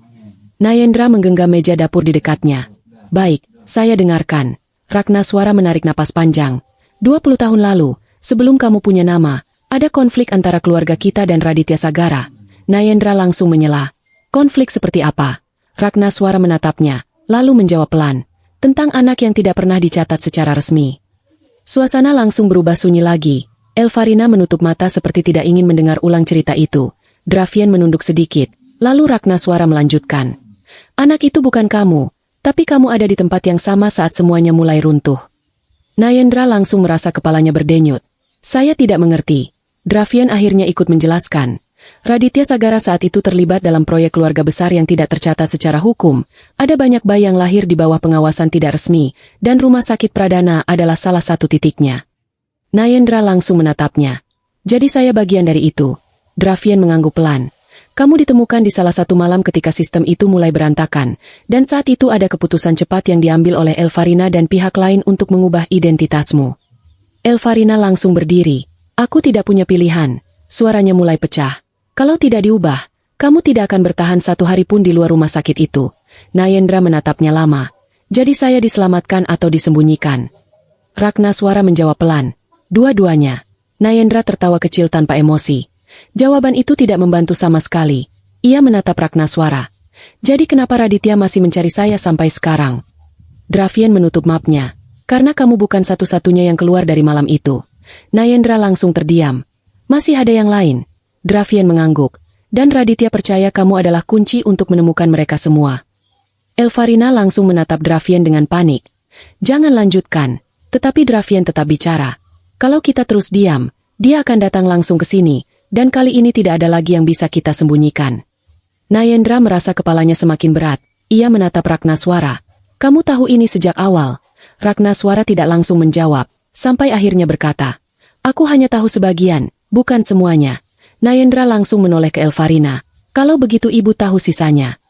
Nayendra menggenggam meja dapur di dekatnya. Baik, saya dengarkan. Ragnaswara menarik napas panjang. 20 tahun lalu, sebelum kamu punya nama, ada konflik antara keluarga kita dan Raditya Sagara. Nayendra langsung menyela. Konflik seperti apa? Ragnaswara menatapnya, lalu menjawab pelan. Tentang anak yang tidak pernah dicatat secara resmi. Suasana langsung berubah sunyi lagi. Elvarina menutup mata seperti tidak ingin mendengar ulang cerita itu. Dravian menunduk sedikit, lalu Ragnaswara melanjutkan. Anak itu bukan kamu. Tapi kamu ada di tempat yang sama saat semuanya mulai runtuh. Nayendra langsung merasa kepalanya berdenyut. Saya tidak mengerti. Dravian akhirnya ikut menjelaskan. Raditya Sagara saat itu terlibat dalam proyek keluarga besar yang tidak tercatat secara hukum. Ada banyak bayi yang lahir di bawah pengawasan tidak resmi, dan rumah sakit Pradana adalah salah satu titiknya. Nayendra langsung menatapnya. Jadi saya bagian dari itu. Dravian mengangguk pelan. Kamu ditemukan di salah satu malam ketika sistem itu mulai berantakan, dan saat itu ada keputusan cepat yang diambil oleh Elvarina dan pihak lain untuk mengubah identitasmu. Elvarina langsung berdiri. Aku tidak punya pilihan. Suaranya mulai pecah. Kalau tidak diubah, kamu tidak akan bertahan satu hari pun di luar rumah sakit itu. Nayendra menatapnya lama. Jadi saya diselamatkan atau disembunyikan? Ragnaswara menjawab pelan. Dua-duanya. Nayendra tertawa kecil tanpa emosi. Jawaban itu tidak membantu sama sekali. Ia menatap Ragnaswara. Jadi kenapa Raditya masih mencari saya sampai sekarang? Dravian menutup mapnya. Karena kamu bukan satu-satunya yang keluar dari malam itu. Nayendra langsung terdiam. Masih ada yang lain. Dravian mengangguk. Dan Raditya percaya kamu adalah kunci untuk menemukan mereka semua. Elvarina langsung menatap Dravian dengan panik. Jangan lanjutkan. Tetapi Dravian tetap bicara. Kalau kita terus diam, dia akan datang langsung ke sini. Dan kali ini tidak ada lagi yang bisa kita sembunyikan. Nayendra merasa kepalanya semakin berat. Ia menatap Ragnaswara. Kamu tahu ini sejak awal. Ragnaswara tidak langsung menjawab, sampai akhirnya berkata, aku hanya tahu sebagian, bukan semuanya. Nayendra langsung menoleh ke Elvarina. Kalau begitu ibu tahu sisanya.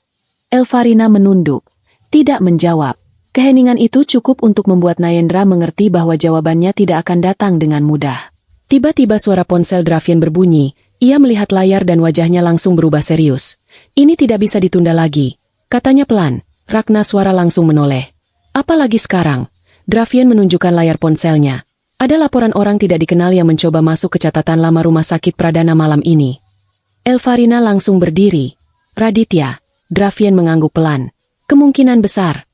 Elvarina menunduk, tidak menjawab. Keheningan itu cukup untuk membuat Nayendra mengerti bahwa jawabannya tidak akan datang dengan mudah. Tiba-tiba suara ponsel Dravian berbunyi, ia melihat layar dan wajahnya langsung berubah serius. Ini tidak bisa ditunda lagi, katanya pelan. Ragnaswara langsung menoleh. Apalagi sekarang? Dravian menunjukkan layar ponselnya. Ada laporan orang tidak dikenal yang mencoba masuk ke catatan lama rumah sakit Pradana malam ini. Elvarina langsung berdiri. Raditya. Dravian mengangguk pelan. Kemungkinan besar.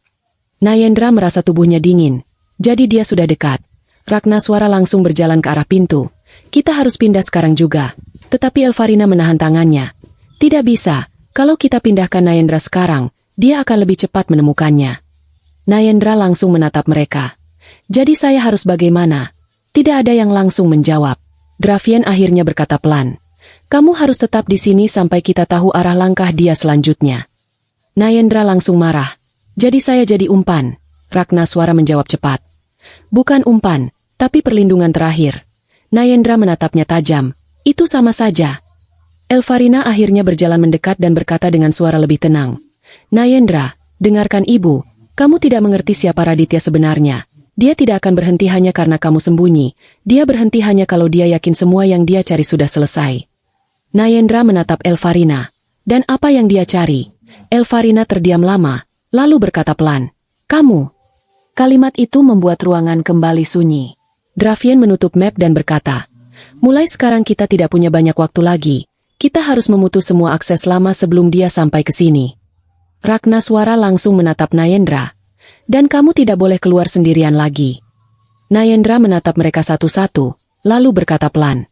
Nayendra merasa tubuhnya dingin. Jadi dia sudah dekat. Ragnaswara langsung berjalan ke arah pintu. Kita harus pindah sekarang juga. Tetapi Elvarina menahan tangannya. Tidak bisa. Kalau kita pindahkan Nayendra sekarang, dia akan lebih cepat menemukannya. Nayendra langsung menatap mereka. Jadi saya harus bagaimana? Tidak ada yang langsung menjawab. Dravian akhirnya berkata pelan. Kamu harus tetap di sini sampai kita tahu arah langkah dia selanjutnya. Nayendra langsung marah. Jadi saya jadi umpan. Ragnaswara menjawab cepat. Bukan umpan, tapi perlindungan terakhir. Nayendra menatapnya tajam. Itu sama saja. Elvarina akhirnya berjalan mendekat dan berkata dengan suara lebih tenang. Nayendra, dengarkan ibu. Kamu tidak mengerti siapa Raditya sebenarnya. Dia tidak akan berhenti hanya karena kamu sembunyi. Dia berhenti hanya kalau dia yakin semua yang dia cari sudah selesai. Nayendra menatap Elvarina. Dan apa yang dia cari? Elvarina terdiam lama, lalu berkata pelan. Kamu. Kalimat itu membuat ruangan kembali sunyi. Dravian menutup map dan berkata, mulai sekarang kita tidak punya banyak waktu lagi. Kita harus memutus semua akses lama sebelum dia sampai ke sini. Ragnaswara langsung menatap Nayendra. Dan kamu tidak boleh keluar sendirian lagi. Nayendra menatap mereka satu-satu, lalu berkata pelan.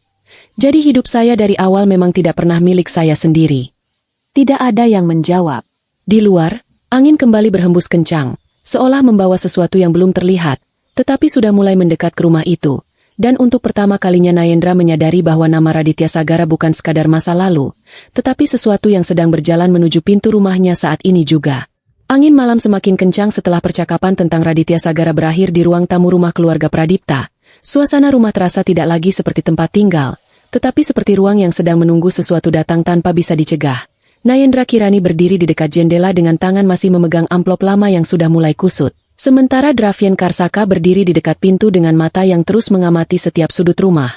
Jadi hidup saya dari awal memang tidak pernah milik saya sendiri. Tidak ada yang menjawab. Di luar, angin kembali berhembus kencang, seolah membawa sesuatu yang belum terlihat, tetapi sudah mulai mendekat ke rumah itu. Dan untuk pertama kalinya Nayendra menyadari bahwa nama Raditya Sagara bukan sekadar masa lalu, tetapi sesuatu yang sedang berjalan menuju pintu rumahnya saat ini juga. Angin malam semakin kencang setelah percakapan tentang Raditya Sagara berakhir di ruang tamu rumah keluarga Pradipta. Suasana rumah terasa tidak lagi seperti tempat tinggal, tetapi seperti ruang yang sedang menunggu sesuatu datang tanpa bisa dicegah. Nayendra Kirani berdiri di dekat jendela dengan tangan masih memegang amplop lama yang sudah mulai kusut. Sementara Dravian Karsaka berdiri di dekat pintu dengan mata yang terus mengamati setiap sudut rumah.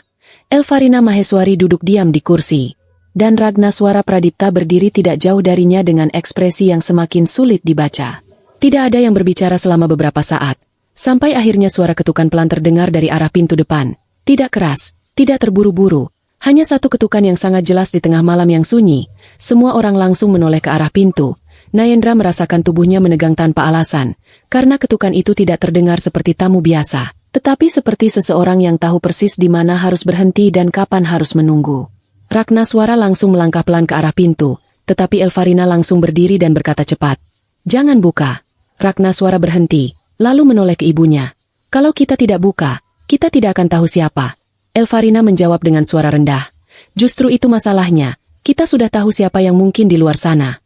Elvarina Maheswari duduk diam di kursi. Dan Ragnaswara Pradipta berdiri tidak jauh darinya dengan ekspresi yang semakin sulit dibaca. Tidak ada yang berbicara selama beberapa saat. Sampai akhirnya suara ketukan pelan terdengar dari arah pintu depan. Tidak keras, tidak terburu-buru. Hanya satu ketukan yang sangat jelas di tengah malam yang sunyi. Semua orang langsung menoleh ke arah pintu. Nayendra merasakan tubuhnya menegang tanpa alasan, karena ketukan itu tidak terdengar seperti tamu biasa, tetapi seperti seseorang yang tahu persis di mana harus berhenti dan kapan harus menunggu. Ragnaswara langsung melangkah pelan ke arah pintu, tetapi Elvarina langsung berdiri dan berkata cepat. Jangan buka. Ragnaswara berhenti, lalu menoleh ke ibunya. Kalau kita tidak buka, kita tidak akan tahu siapa. Elvarina menjawab dengan suara rendah. Justru itu masalahnya, kita sudah tahu siapa yang mungkin di luar sana.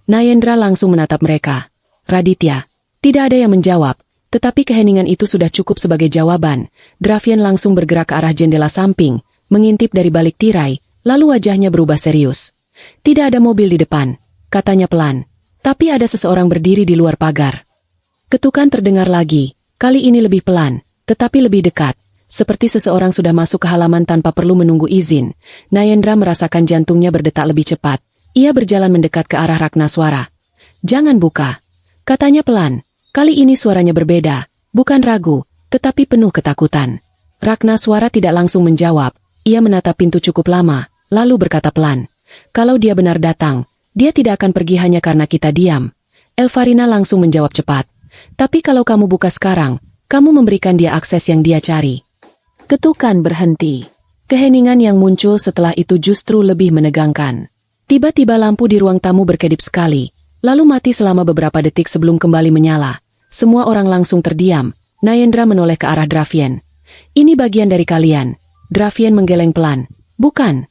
Nayendra langsung menatap mereka. Raditya. Tidak ada yang menjawab, tetapi keheningan itu sudah cukup sebagai jawaban. Dravian langsung bergerak ke arah jendela samping, mengintip dari balik tirai, lalu wajahnya berubah serius. Tidak ada mobil di depan, katanya pelan. Tapi ada seseorang berdiri di luar pagar. Ketukan terdengar lagi, kali ini lebih pelan, tetapi lebih dekat. Seperti seseorang sudah masuk ke halaman tanpa perlu menunggu izin. Nayendra merasakan jantungnya berdetak lebih cepat. Ia berjalan mendekat ke arah Ragnaswara. Jangan buka. Katanya pelan. Kali ini suaranya berbeda. Bukan ragu, tetapi penuh ketakutan. Ragnaswara tidak langsung menjawab. Ia menatap pintu cukup lama, lalu berkata pelan. Kalau dia benar datang, dia tidak akan pergi hanya karena kita diam. Elvarina langsung menjawab cepat. Tapi kalau kamu buka sekarang, kamu memberikan dia akses yang dia cari. Ketukan berhenti. Keheningan yang muncul setelah itu justru lebih menegangkan. Tiba-tiba lampu di ruang tamu berkedip sekali, lalu mati selama beberapa detik sebelum kembali menyala. Semua orang langsung terdiam. Nayendra menoleh ke arah Dravian. Ini bagian dari kalian. Dravian menggeleng pelan. Bukan.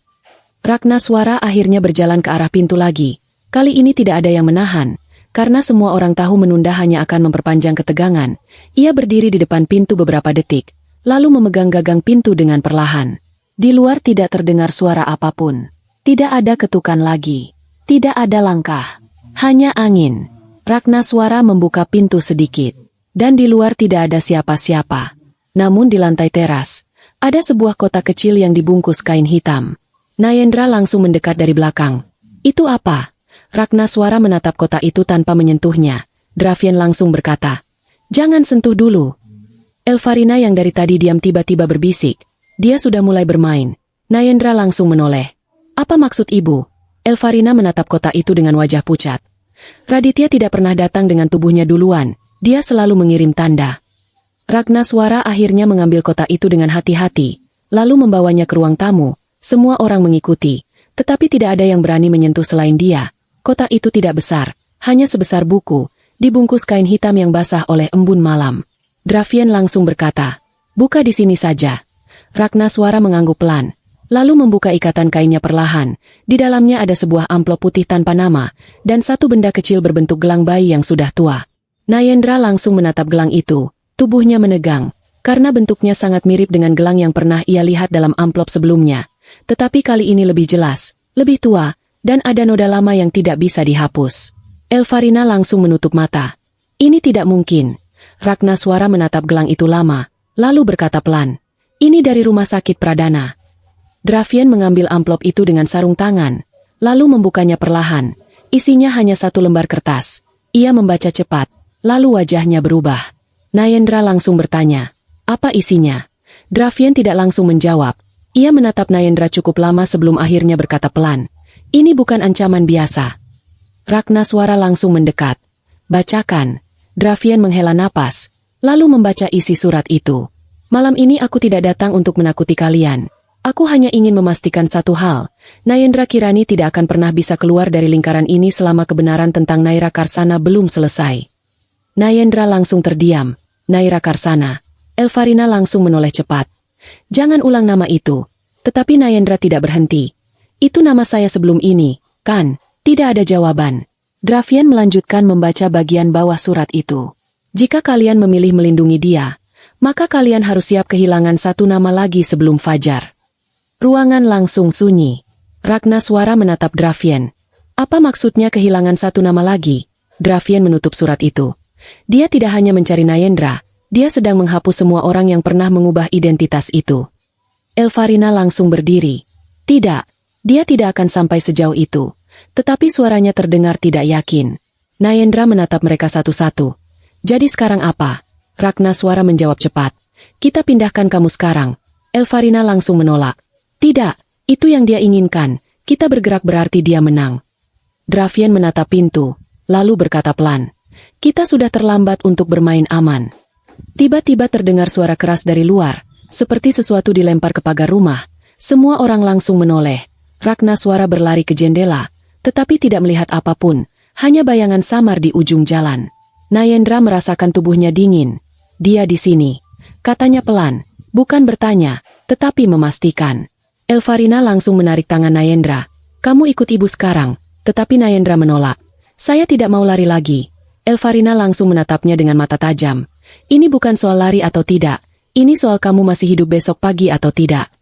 Ragnaswara akhirnya berjalan ke arah pintu lagi. Kali ini tidak ada yang menahan. Karena semua orang tahu menunda hanya akan memperpanjang ketegangan. Ia berdiri di depan pintu beberapa detik, lalu memegang gagang pintu dengan perlahan. Di luar tidak terdengar suara apapun. Tidak ada ketukan lagi. Tidak ada langkah. Hanya angin. Ragnaswara membuka pintu sedikit. Dan di luar tidak ada siapa-siapa. Namun di lantai teras, ada sebuah kotak kecil yang dibungkus kain hitam. Nayendra langsung mendekat dari belakang. Itu apa? Ragnaswara menatap kotak itu tanpa menyentuhnya. Dravian langsung berkata, jangan sentuh dulu. Elvarina yang dari tadi diam tiba-tiba berbisik. Dia sudah mulai bermain. Nayendra langsung menoleh. Apa maksud ibu? Elvarina menatap kotak itu dengan wajah pucat. Raditya tidak pernah datang dengan tubuhnya duluan. Dia selalu mengirim tanda. Ragnaswara akhirnya mengambil kotak itu dengan hati-hati, lalu membawanya ke ruang tamu. Semua orang mengikuti, tetapi tidak ada yang berani menyentuh selain dia. Kotak itu tidak besar, hanya sebesar buku, dibungkus kain hitam yang basah oleh embun malam. Dravian langsung berkata, buka di sini saja. Ragnaswara mengangguk pelan, lalu membuka ikatan kainnya perlahan. Di dalamnya ada sebuah amplop putih tanpa nama, dan satu benda kecil berbentuk gelang bayi yang sudah tua. Nayendra langsung menatap gelang itu, tubuhnya menegang, karena bentuknya sangat mirip dengan gelang yang pernah ia lihat dalam amplop sebelumnya. Tetapi kali ini lebih jelas, lebih tua, dan ada noda lama yang tidak bisa dihapus. Elvarina langsung menutup mata. Ini tidak mungkin. Ragnaswara menatap gelang itu lama, lalu berkata pelan, "Ini dari rumah sakit Pradana." Dravian mengambil amplop itu dengan sarung tangan, lalu membukanya perlahan. Isinya hanya satu lembar kertas. Ia membaca cepat, lalu wajahnya berubah. Nayendra langsung bertanya, "Apa isinya?" Dravian tidak langsung menjawab. Ia menatap Nayendra cukup lama sebelum akhirnya berkata pelan, "Ini bukan ancaman biasa." Ragnaswara langsung mendekat. "Bacakan." Dravian menghela napas, lalu membaca isi surat itu. "Malam ini aku tidak datang untuk menakuti kalian. Aku hanya ingin memastikan satu hal, Nayendra Kirani tidak akan pernah bisa keluar dari lingkaran ini selama kebenaran tentang Naira Karsana belum selesai." Nayendra langsung terdiam. Naira Karsana. Elvarina langsung menoleh cepat. "Jangan ulang nama itu." Tetapi Nayendra tidak berhenti. "Itu nama saya sebelum ini, kan?" Tidak ada jawaban. Dravian melanjutkan membaca bagian bawah surat itu. "Jika kalian memilih melindungi dia, maka kalian harus siap kehilangan satu nama lagi sebelum fajar." Ruangan langsung sunyi. Ragnaswara menatap Dravian. "Apa maksudnya kehilangan satu nama lagi?" Dravian menutup surat itu. Dia tidak hanya mencari Nayendra, dia sedang menghapus semua orang yang pernah mengubah identitas itu. Elvarina langsung berdiri. Tidak, dia tidak akan sampai sejauh itu. Tetapi suaranya terdengar tidak yakin. Nayendra menatap mereka satu-satu. "Jadi sekarang apa?" Ragnaswara menjawab cepat. "Kita pindahkan kamu sekarang." Elvarina langsung menolak. "Tidak, itu yang dia inginkan. Kita bergerak berarti dia menang." Dravian menatap pintu, lalu berkata pelan, "Kita sudah terlambat untuk bermain aman." Tiba-tiba terdengar suara keras dari luar, seperti sesuatu dilempar ke pagar rumah. Semua orang langsung menoleh. Ragnaswara berlari ke jendela, tetapi tidak melihat apapun, hanya bayangan samar di ujung jalan. Nayendra merasakan tubuhnya dingin. "Dia di sini," katanya pelan, bukan bertanya, tetapi memastikan. Elvarina langsung menarik tangan Nayendra. "Kamu ikut ibu sekarang." Tetapi Nayendra menolak. "Saya tidak mau lari lagi." Elvarina langsung menatapnya dengan mata tajam. "Ini bukan soal lari atau tidak, ini soal kamu masih hidup besok pagi atau tidak."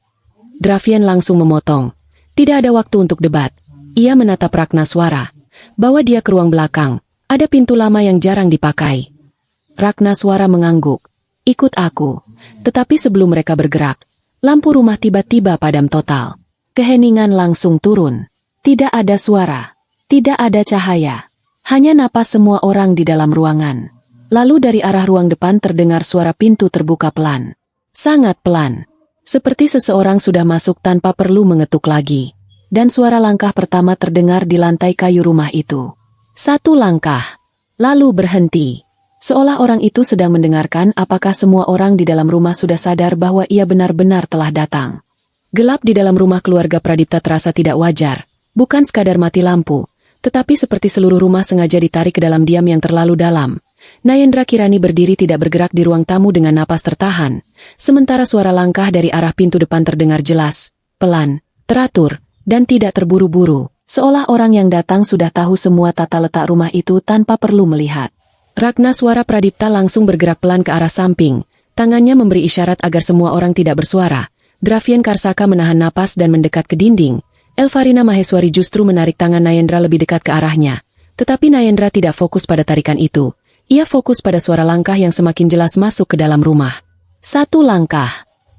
Dravian langsung memotong. Tidak ada waktu untuk debat. Ia menatap Ragnaswara. Bawa dia ke ruang belakang. Ada pintu lama yang jarang dipakai. Ragnaswara mengangguk. "Ikut aku." Tetapi sebelum mereka bergerak, lampu rumah tiba-tiba padam total. Keheningan langsung turun. Tidak ada suara. Tidak ada cahaya. Hanya napas semua orang di dalam ruangan. Lalu dari arah ruang depan terdengar suara pintu terbuka pelan. Sangat pelan. Seperti seseorang sudah masuk tanpa perlu mengetuk lagi. Dan suara langkah pertama terdengar di lantai kayu rumah itu. Satu langkah. Lalu berhenti. Seolah orang itu sedang mendengarkan apakah semua orang di dalam rumah sudah sadar bahwa ia benar-benar telah datang. Gelap di dalam rumah keluarga Pradipta terasa tidak wajar. Bukan sekadar mati lampu, tetapi seperti seluruh rumah sengaja ditarik ke dalam diam yang terlalu dalam. Nayendra Kirani berdiri tidak bergerak di ruang tamu dengan napas tertahan, sementara suara langkah dari arah pintu depan terdengar jelas, pelan, teratur, dan tidak terburu-buru, seolah orang yang datang sudah tahu semua tata letak rumah itu tanpa perlu melihat. Ragnaswara Pradipta langsung bergerak pelan ke arah samping, tangannya memberi isyarat agar semua orang tidak bersuara. Dravian Karsaka menahan napas dan mendekat ke dinding. Elvarina Maheswari justru menarik tangan Nayendra lebih dekat ke arahnya. Tetapi Nayendra tidak fokus pada tarikan itu. Ia fokus pada suara langkah yang semakin jelas masuk ke dalam rumah. Satu langkah.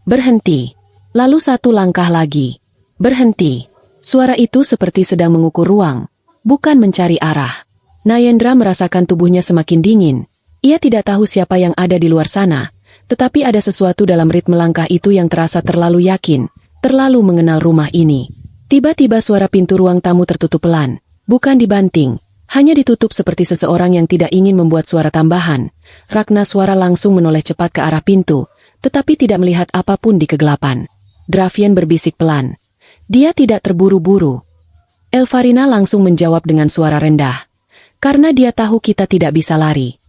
Berhenti. Lalu satu langkah lagi. Berhenti. Suara itu seperti sedang mengukur ruang, bukan mencari arah. Nayendra merasakan tubuhnya semakin dingin. Ia tidak tahu siapa yang ada di luar sana, tetapi ada sesuatu dalam ritme langkah itu yang terasa terlalu yakin, terlalu mengenal rumah ini. Tiba-tiba suara pintu ruang tamu tertutup pelan, bukan dibanting, hanya ditutup seperti seseorang yang tidak ingin membuat suara tambahan. Ragnaswara langsung menoleh cepat ke arah pintu, tetapi tidak melihat apapun di kegelapan. Dravian berbisik pelan. Dia tidak terburu-buru. Elvarina langsung menjawab dengan suara rendah. "Karena dia tahu kita tidak bisa lari."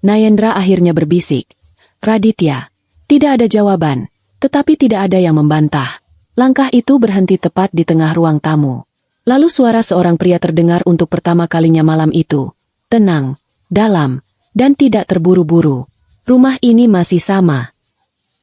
Nayendra akhirnya berbisik. "Raditya." Tidak ada jawaban. tetapi tidak ada yang membantah. Langkah itu berhenti tepat di tengah ruang tamu. Lalu suara seorang pria terdengar untuk pertama kalinya malam itu. Tenang, dalam, dan tidak terburu-buru. Rumah ini masih sama.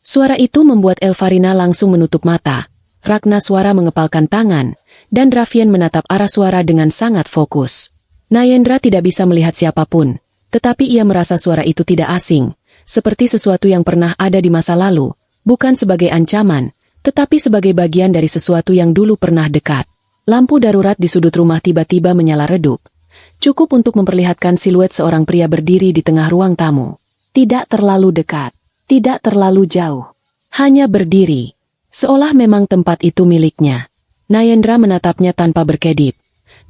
Suara itu membuat Elfarina langsung menutup mata. Ragnaswara mengepalkan tangan, dan Drafien menatap arah suara dengan sangat fokus. Nayendra tidak bisa melihat siapapun, tetapi ia merasa suara itu tidak asing, seperti sesuatu yang pernah ada di masa lalu, bukan sebagai ancaman, tetapi sebagai bagian dari sesuatu yang dulu pernah dekat. Lampu darurat di sudut rumah tiba-tiba menyala redup. Cukup untuk memperlihatkan siluet seorang pria berdiri di tengah ruang tamu. Tidak terlalu dekat, tidak terlalu jauh. Hanya berdiri, seolah memang tempat itu miliknya. Nayendra menatapnya tanpa berkedip.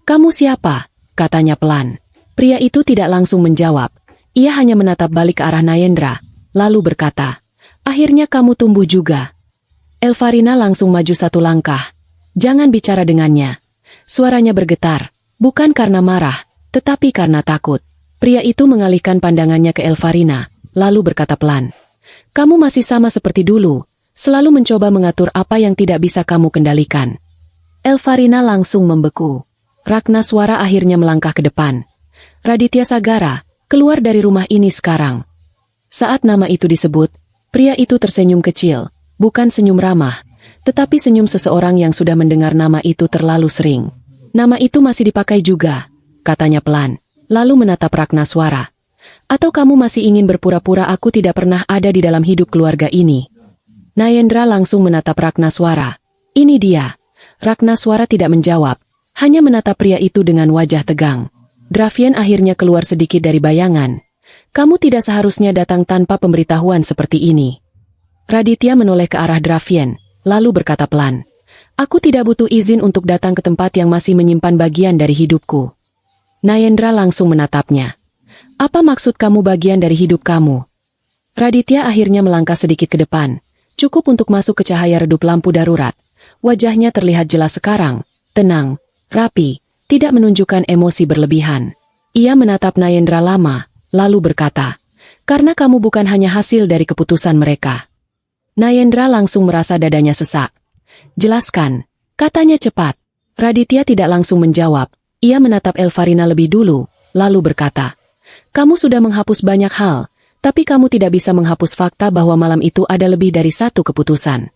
"Kamu siapa?" katanya pelan. Pria itu tidak langsung menjawab. Ia hanya menatap balik ke arah Nayendra, lalu berkata, "Akhirnya kamu tumbuh juga." Elfarina langsung maju satu langkah. "Jangan bicara dengannya." Suaranya bergetar, bukan karena marah, tetapi karena takut. Pria itu mengalihkan pandangannya ke Elfarina, lalu berkata pelan, "Kamu masih sama seperti dulu, selalu mencoba mengatur apa yang tidak bisa kamu kendalikan." Elfarina langsung membeku. Ragnaswara akhirnya melangkah ke depan. "Raditya Sagara, keluar dari rumah ini sekarang." Saat nama itu disebut, pria itu tersenyum kecil, bukan senyum ramah, tetapi senyum seseorang yang sudah mendengar nama itu terlalu sering. "Nama itu masih dipakai juga," katanya pelan, lalu menatap Ragnaswara. "Atau kamu masih ingin berpura-pura aku tidak pernah ada di dalam hidup keluarga ini?" Nayendra langsung menatap Ragnaswara. "Ini dia." Ragnaswara tidak menjawab, hanya menatap pria itu dengan wajah tegang. Drafien akhirnya keluar sedikit dari bayangan. "Kamu tidak seharusnya datang tanpa pemberitahuan seperti ini." Raditya menoleh ke arah Drafien, lalu berkata pelan, "Aku tidak butuh izin untuk datang ke tempat yang masih menyimpan bagian dari hidupku." Nayendra langsung menatapnya. "Apa maksud kamu bagian dari hidup kamu?" Raditya akhirnya melangkah sedikit ke depan, cukup untuk masuk ke cahaya redup lampu darurat. Wajahnya terlihat jelas sekarang, tenang, rapi, tidak menunjukkan emosi berlebihan. Ia menatap Nayendra lama, lalu berkata, "Karena kamu bukan hanya hasil dari keputusan mereka." Nayendra langsung merasa dadanya sesak. "Jelaskan," katanya cepat. Raditya tidak langsung menjawab. Ia menatap Elfarina lebih dulu, lalu berkata, "Kamu sudah menghapus banyak hal, tapi kamu tidak bisa menghapus fakta bahwa malam itu ada lebih dari satu keputusan."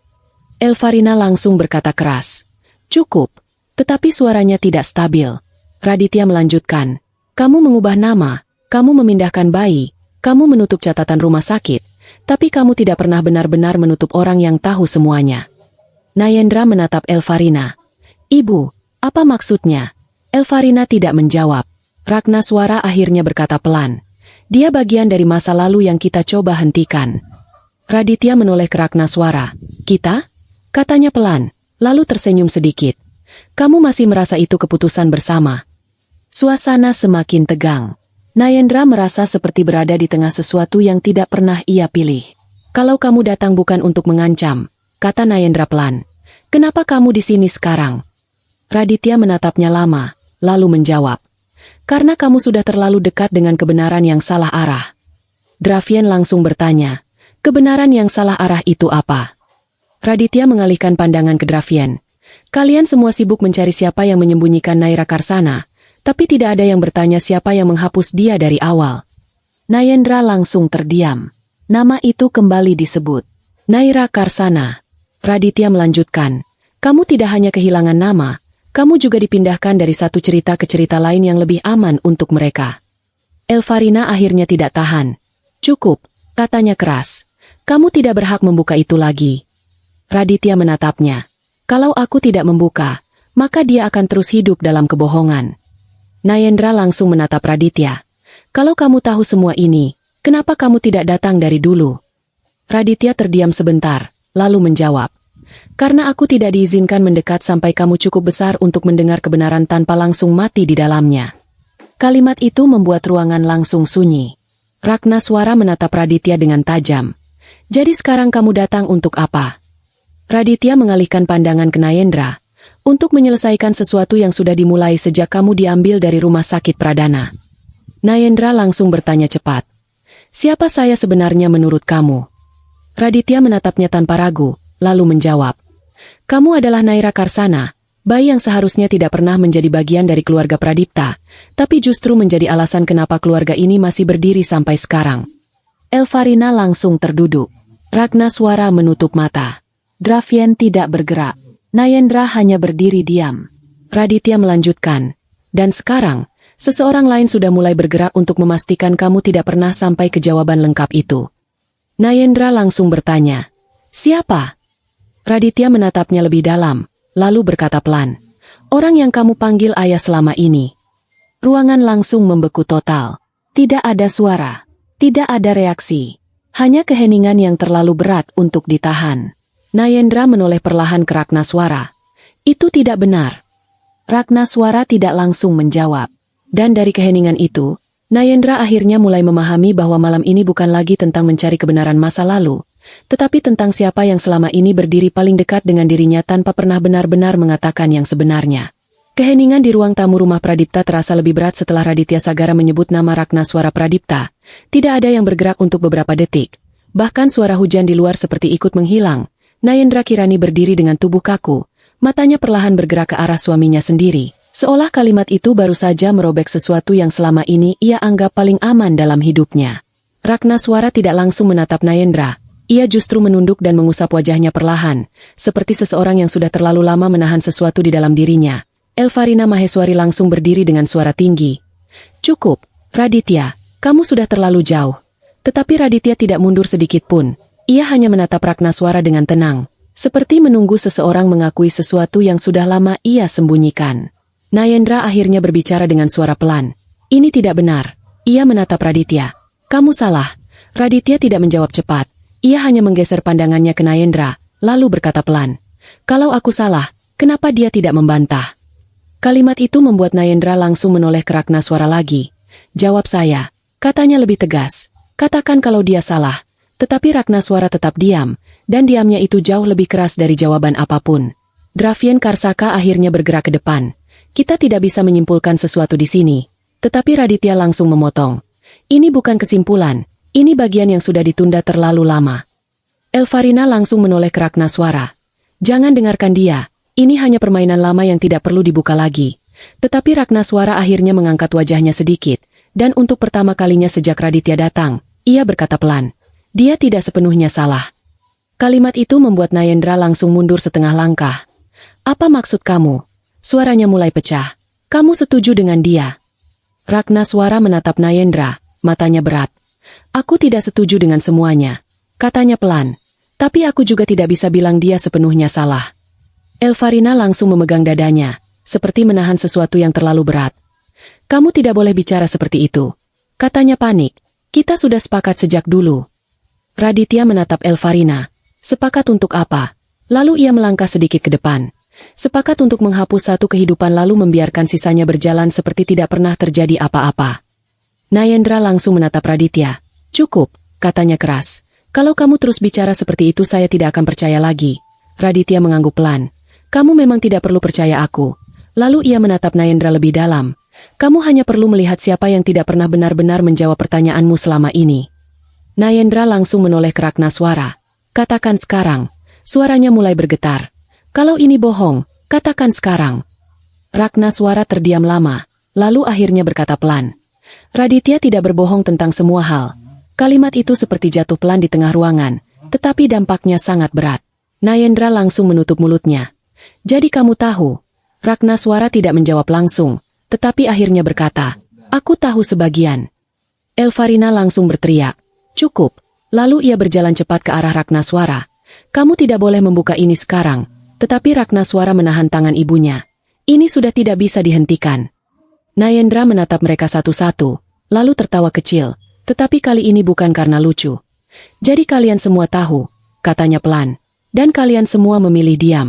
Elfarina langsung berkata keras, "Cukup," tetapi suaranya tidak stabil. Raditya melanjutkan, "Kamu mengubah nama, kamu memindahkan bayi, kamu menutup catatan rumah sakit, tapi kamu tidak pernah benar-benar menutup orang yang tahu semuanya." Nayendra menatap Elfarina. "Ibu, apa maksudnya?" Elfarina tidak menjawab. Ragnaswara akhirnya berkata pelan, "Dia bagian dari masa lalu yang kita coba hentikan." Raditya menoleh ke Ragnaswara. "Kita?" katanya pelan, lalu tersenyum sedikit. "Kamu masih merasa itu keputusan bersama?" Suasana semakin tegang. Nayendra merasa seperti berada di tengah sesuatu yang tidak pernah ia pilih. "Kalau kamu datang bukan untuk mengancam," kata Nayendra pelan, "kenapa kamu di sini sekarang?" Raditya menatapnya lama, lalu menjawab, "Karena kamu sudah terlalu dekat dengan kebenaran yang salah arah." Drafien langsung bertanya, "Kebenaran yang salah arah itu apa?" Raditya mengalihkan pandangan ke Drafien. "Kalian semua sibuk mencari siapa yang menyembunyikan Naira Karsana, tapi tidak ada yang bertanya siapa yang menghapus dia dari awal." Nayendra langsung terdiam. Nama itu kembali disebut. Naira Karsana. Raditya melanjutkan, "Kamu tidak hanya kehilangan nama, kamu juga dipindahkan dari satu cerita ke cerita lain yang lebih aman untuk mereka." Elfarina akhirnya tidak tahan. "Cukup," katanya keras. "Kamu tidak berhak membuka itu lagi." Raditya menatapnya. "Kalau aku tidak membuka, maka dia akan terus hidup dalam kebohongan." Nayendra langsung menatap Raditya. "Kalau kamu tahu semua ini, kenapa kamu tidak datang dari dulu?" Raditya terdiam sebentar, lalu menjawab, "Karena aku tidak diizinkan mendekat sampai kamu cukup besar untuk mendengar kebenaran tanpa langsung mati di dalamnya." Kalimat itu membuat ruangan langsung sunyi. Ragnaswara menatap Raditya dengan tajam. "Jadi sekarang kamu datang untuk apa?" Raditya mengalihkan pandangan ke Nayendra, "Untuk menyelesaikan sesuatu yang sudah dimulai sejak kamu diambil dari rumah sakit Pradana." Nayendra langsung bertanya cepat, "Siapa saya sebenarnya menurut kamu?" Raditya menatapnya tanpa ragu, lalu menjawab, "Kamu adalah Naira Karsana, bayi yang seharusnya tidak pernah menjadi bagian dari keluarga Pradipta, tapi justru menjadi alasan kenapa keluarga ini masih berdiri sampai sekarang." Elvarina langsung terduduk. Ragnaswara menutup mata. Dravian tidak bergerak. Nayendra hanya berdiri diam. Raditya melanjutkan, "Dan sekarang, seseorang lain sudah mulai bergerak untuk memastikan kamu tidak pernah sampai ke jawaban lengkap itu." Nayendra langsung bertanya, "Siapa?" Raditya menatapnya lebih dalam, lalu berkata pelan, "Orang yang kamu panggil ayah selama ini." Ruangan langsung membeku total. Tidak ada suara, tidak ada reaksi. Hanya keheningan yang terlalu berat untuk ditahan. Nayendra menoleh perlahan ke Ragnaswara. "Itu tidak benar." Ragnaswara tidak langsung menjawab. Dan dari keheningan itu, Nayendra akhirnya mulai memahami bahwa malam ini bukan lagi tentang mencari kebenaran masa lalu, tetapi tentang siapa yang selama ini berdiri paling dekat dengan dirinya tanpa pernah benar-benar mengatakan yang sebenarnya. Keheningan di ruang tamu rumah Pradipta terasa lebih berat setelah Raditya Sagara menyebut nama Ragnaswara Pradipta. Tidak ada yang bergerak untuk beberapa detik. Bahkan suara hujan di luar seperti ikut menghilang. Nayendra Kirani berdiri dengan tubuh kaku, matanya perlahan bergerak ke arah suaminya sendiri. Seolah kalimat itu baru saja merobek sesuatu yang selama ini ia anggap paling aman dalam hidupnya. Ragnaswara tidak langsung menatap Nayendra. Ia justru menunduk dan mengusap wajahnya perlahan, seperti seseorang yang sudah terlalu lama menahan sesuatu di dalam dirinya. Elvarina Maheswari langsung berdiri dengan suara tinggi. "Cukup, Raditya, kamu sudah terlalu jauh." Tetapi Raditya tidak mundur sedikit pun. Ia hanya menatap Ragnaswara dengan tenang, seperti menunggu seseorang mengakui sesuatu yang sudah lama ia sembunyikan. Nayendra akhirnya berbicara dengan suara pelan. "Ini tidak benar." Ia menatap Raditya. "Kamu salah." Raditya tidak menjawab cepat. Ia hanya menggeser pandangannya ke Nayendra, lalu berkata pelan, "Kalau aku salah, kenapa dia tidak membantah?" Kalimat itu membuat Nayendra langsung menoleh ke Ragnaswara lagi. "Jawab saya," katanya lebih tegas. "Katakan kalau dia salah." Tetapi Ragnaswara tetap diam, dan diamnya itu jauh lebih keras dari jawaban apapun. Dravian Karsaka akhirnya bergerak ke depan. "Kita tidak bisa menyimpulkan sesuatu di sini." Tetapi Raditya langsung memotong. "Ini bukan kesimpulan. Ini bagian yang sudah ditunda terlalu lama." Elvarina langsung menoleh ke Ragnaswara. "Jangan dengarkan dia. Ini hanya permainan lama yang tidak perlu dibuka lagi." Tetapi Ragnaswara akhirnya mengangkat wajahnya sedikit, dan untuk pertama kalinya sejak Raditya datang, ia berkata pelan, "Dia tidak sepenuhnya salah." Kalimat itu membuat Nayendra langsung mundur setengah langkah. "Apa maksud kamu?" Suaranya mulai pecah. "Kamu setuju dengan dia?" Ragnaswara menatap Nayendra, matanya berat. "Aku tidak setuju dengan semuanya," katanya pelan. "Tapi aku juga tidak bisa bilang dia sepenuhnya salah." Elvarina langsung memegang dadanya, seperti menahan sesuatu yang terlalu berat. "Kamu tidak boleh bicara seperti itu," katanya panik. "Kita sudah sepakat sejak dulu." Raditya menatap Elvarina. "Sepakat untuk apa?" Lalu ia melangkah sedikit ke depan. "Sepakat untuk menghapus satu kehidupan lalu membiarkan sisanya berjalan seperti tidak pernah terjadi apa-apa." Nayendra langsung menatap Raditya. "Cukup," katanya keras. "Kalau kamu terus bicara seperti itu saya tidak akan percaya lagi." Raditya mengangguk pelan. "Kamu memang tidak perlu percaya aku." Lalu ia menatap Nayendra lebih dalam. "Kamu hanya perlu melihat siapa yang tidak pernah benar-benar menjawab pertanyaanmu selama ini." Nayendra langsung menoleh ke Ragnaswara. "Katakan sekarang." Suaranya mulai bergetar. "Kalau ini bohong, katakan sekarang." Ragnaswara terdiam lama, lalu akhirnya berkata pelan, "Raditya tidak berbohong tentang semua hal." Kalimat itu seperti jatuh pelan di tengah ruangan, tetapi dampaknya sangat berat. Nayendra langsung menutup mulutnya. "Jadi kamu tahu?" Ragnaswara tidak menjawab langsung, tetapi akhirnya berkata, "Aku tahu sebagian." Elvarina langsung berteriak, "Cukup." Lalu ia berjalan cepat ke arah Ragnaswara. "Kamu tidak boleh membuka ini sekarang." Tetapi Ragnaswara menahan tangan ibunya. "Ini sudah tidak bisa dihentikan." Nayendra menatap mereka satu-satu, lalu tertawa kecil, tetapi kali ini bukan karena lucu. "Jadi kalian semua tahu," katanya pelan, "dan kalian semua memilih diam."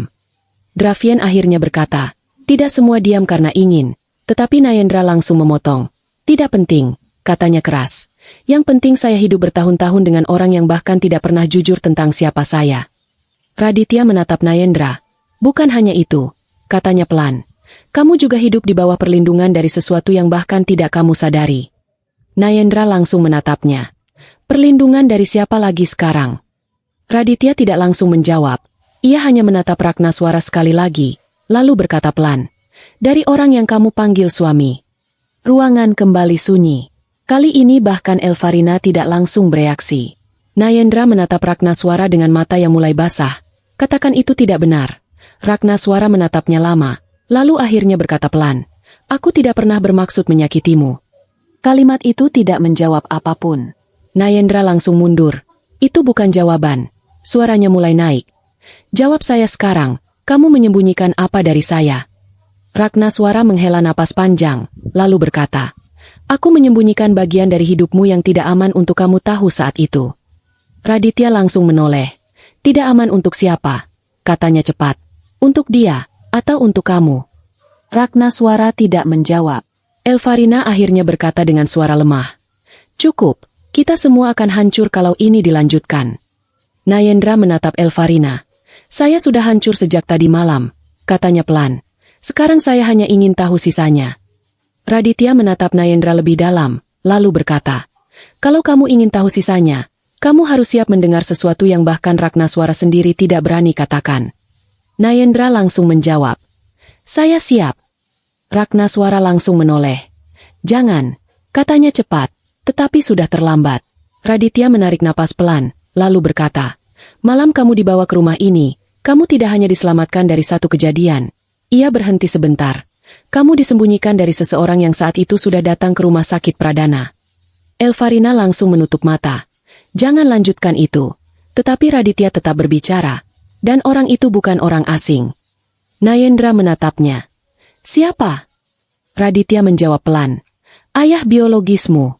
Dravian akhirnya berkata, "Tidak semua diam karena ingin." Tetapi Nayendra langsung memotong. "Tidak penting," katanya keras. "Yang penting saya hidup bertahun-tahun dengan orang yang bahkan tidak pernah jujur tentang siapa saya." Raditya menatap Nayendra. "Bukan hanya itu," katanya pelan. "Kamu juga hidup di bawah perlindungan dari sesuatu yang bahkan tidak kamu sadari." Nayendra langsung menatapnya. "Perlindungan dari siapa lagi sekarang?" Raditya tidak langsung menjawab. Ia hanya menatap Ratnaswara sekali lagi, lalu berkata pelan, "Dari orang yang kamu panggil suami." Ruangan kembali sunyi. Kali ini bahkan Elvarina tidak langsung bereaksi. Nayendra menatap Ratnaswara dengan mata yang mulai basah. Katakan itu tidak benar. Ratnaswara menatapnya lama, lalu akhirnya berkata pelan, "Aku tidak pernah bermaksud menyakitimu." Kalimat itu tidak menjawab apapun. Nayendra langsung mundur. Itu bukan jawaban. Suaranya mulai naik. "Jawab saya sekarang, kamu menyembunyikan apa dari saya?" Ratnaswara menghela napas panjang, lalu berkata, "Aku menyembunyikan bagian dari hidupmu yang tidak aman untuk kamu tahu saat itu." Raditya langsung menoleh. "Tidak aman untuk siapa?" katanya cepat. "Untuk dia, atau untuk kamu?" Ratnaswara tidak menjawab. Elvarina akhirnya berkata dengan suara lemah, "Cukup, kita semua akan hancur kalau ini dilanjutkan." Nayendra menatap Elvarina. "Saya sudah hancur sejak tadi malam," katanya pelan. "Sekarang saya hanya ingin tahu sisanya." Raditya menatap Nayendra lebih dalam, lalu berkata, "Kalau kamu ingin tahu sisanya, kamu harus siap mendengar sesuatu yang bahkan Ratnaswara sendiri tidak berani katakan." Nayendra langsung menjawab, "Saya siap." Ratnaswara langsung menoleh. "Jangan," katanya cepat, tetapi sudah terlambat. Raditya menarik napas pelan, lalu berkata, "Malam kamu dibawa ke rumah ini, kamu tidak hanya diselamatkan dari satu kejadian." Ia berhenti sebentar. "Kamu disembunyikan dari seseorang yang saat itu sudah datang ke rumah sakit Pradana." Elvarina langsung menutup mata. "Jangan lanjutkan itu." Tetapi Raditya tetap berbicara. "Dan orang itu bukan orang asing." Nayendra menatapnya. "Siapa?" Raditya menjawab pelan, "Ayah biologismu."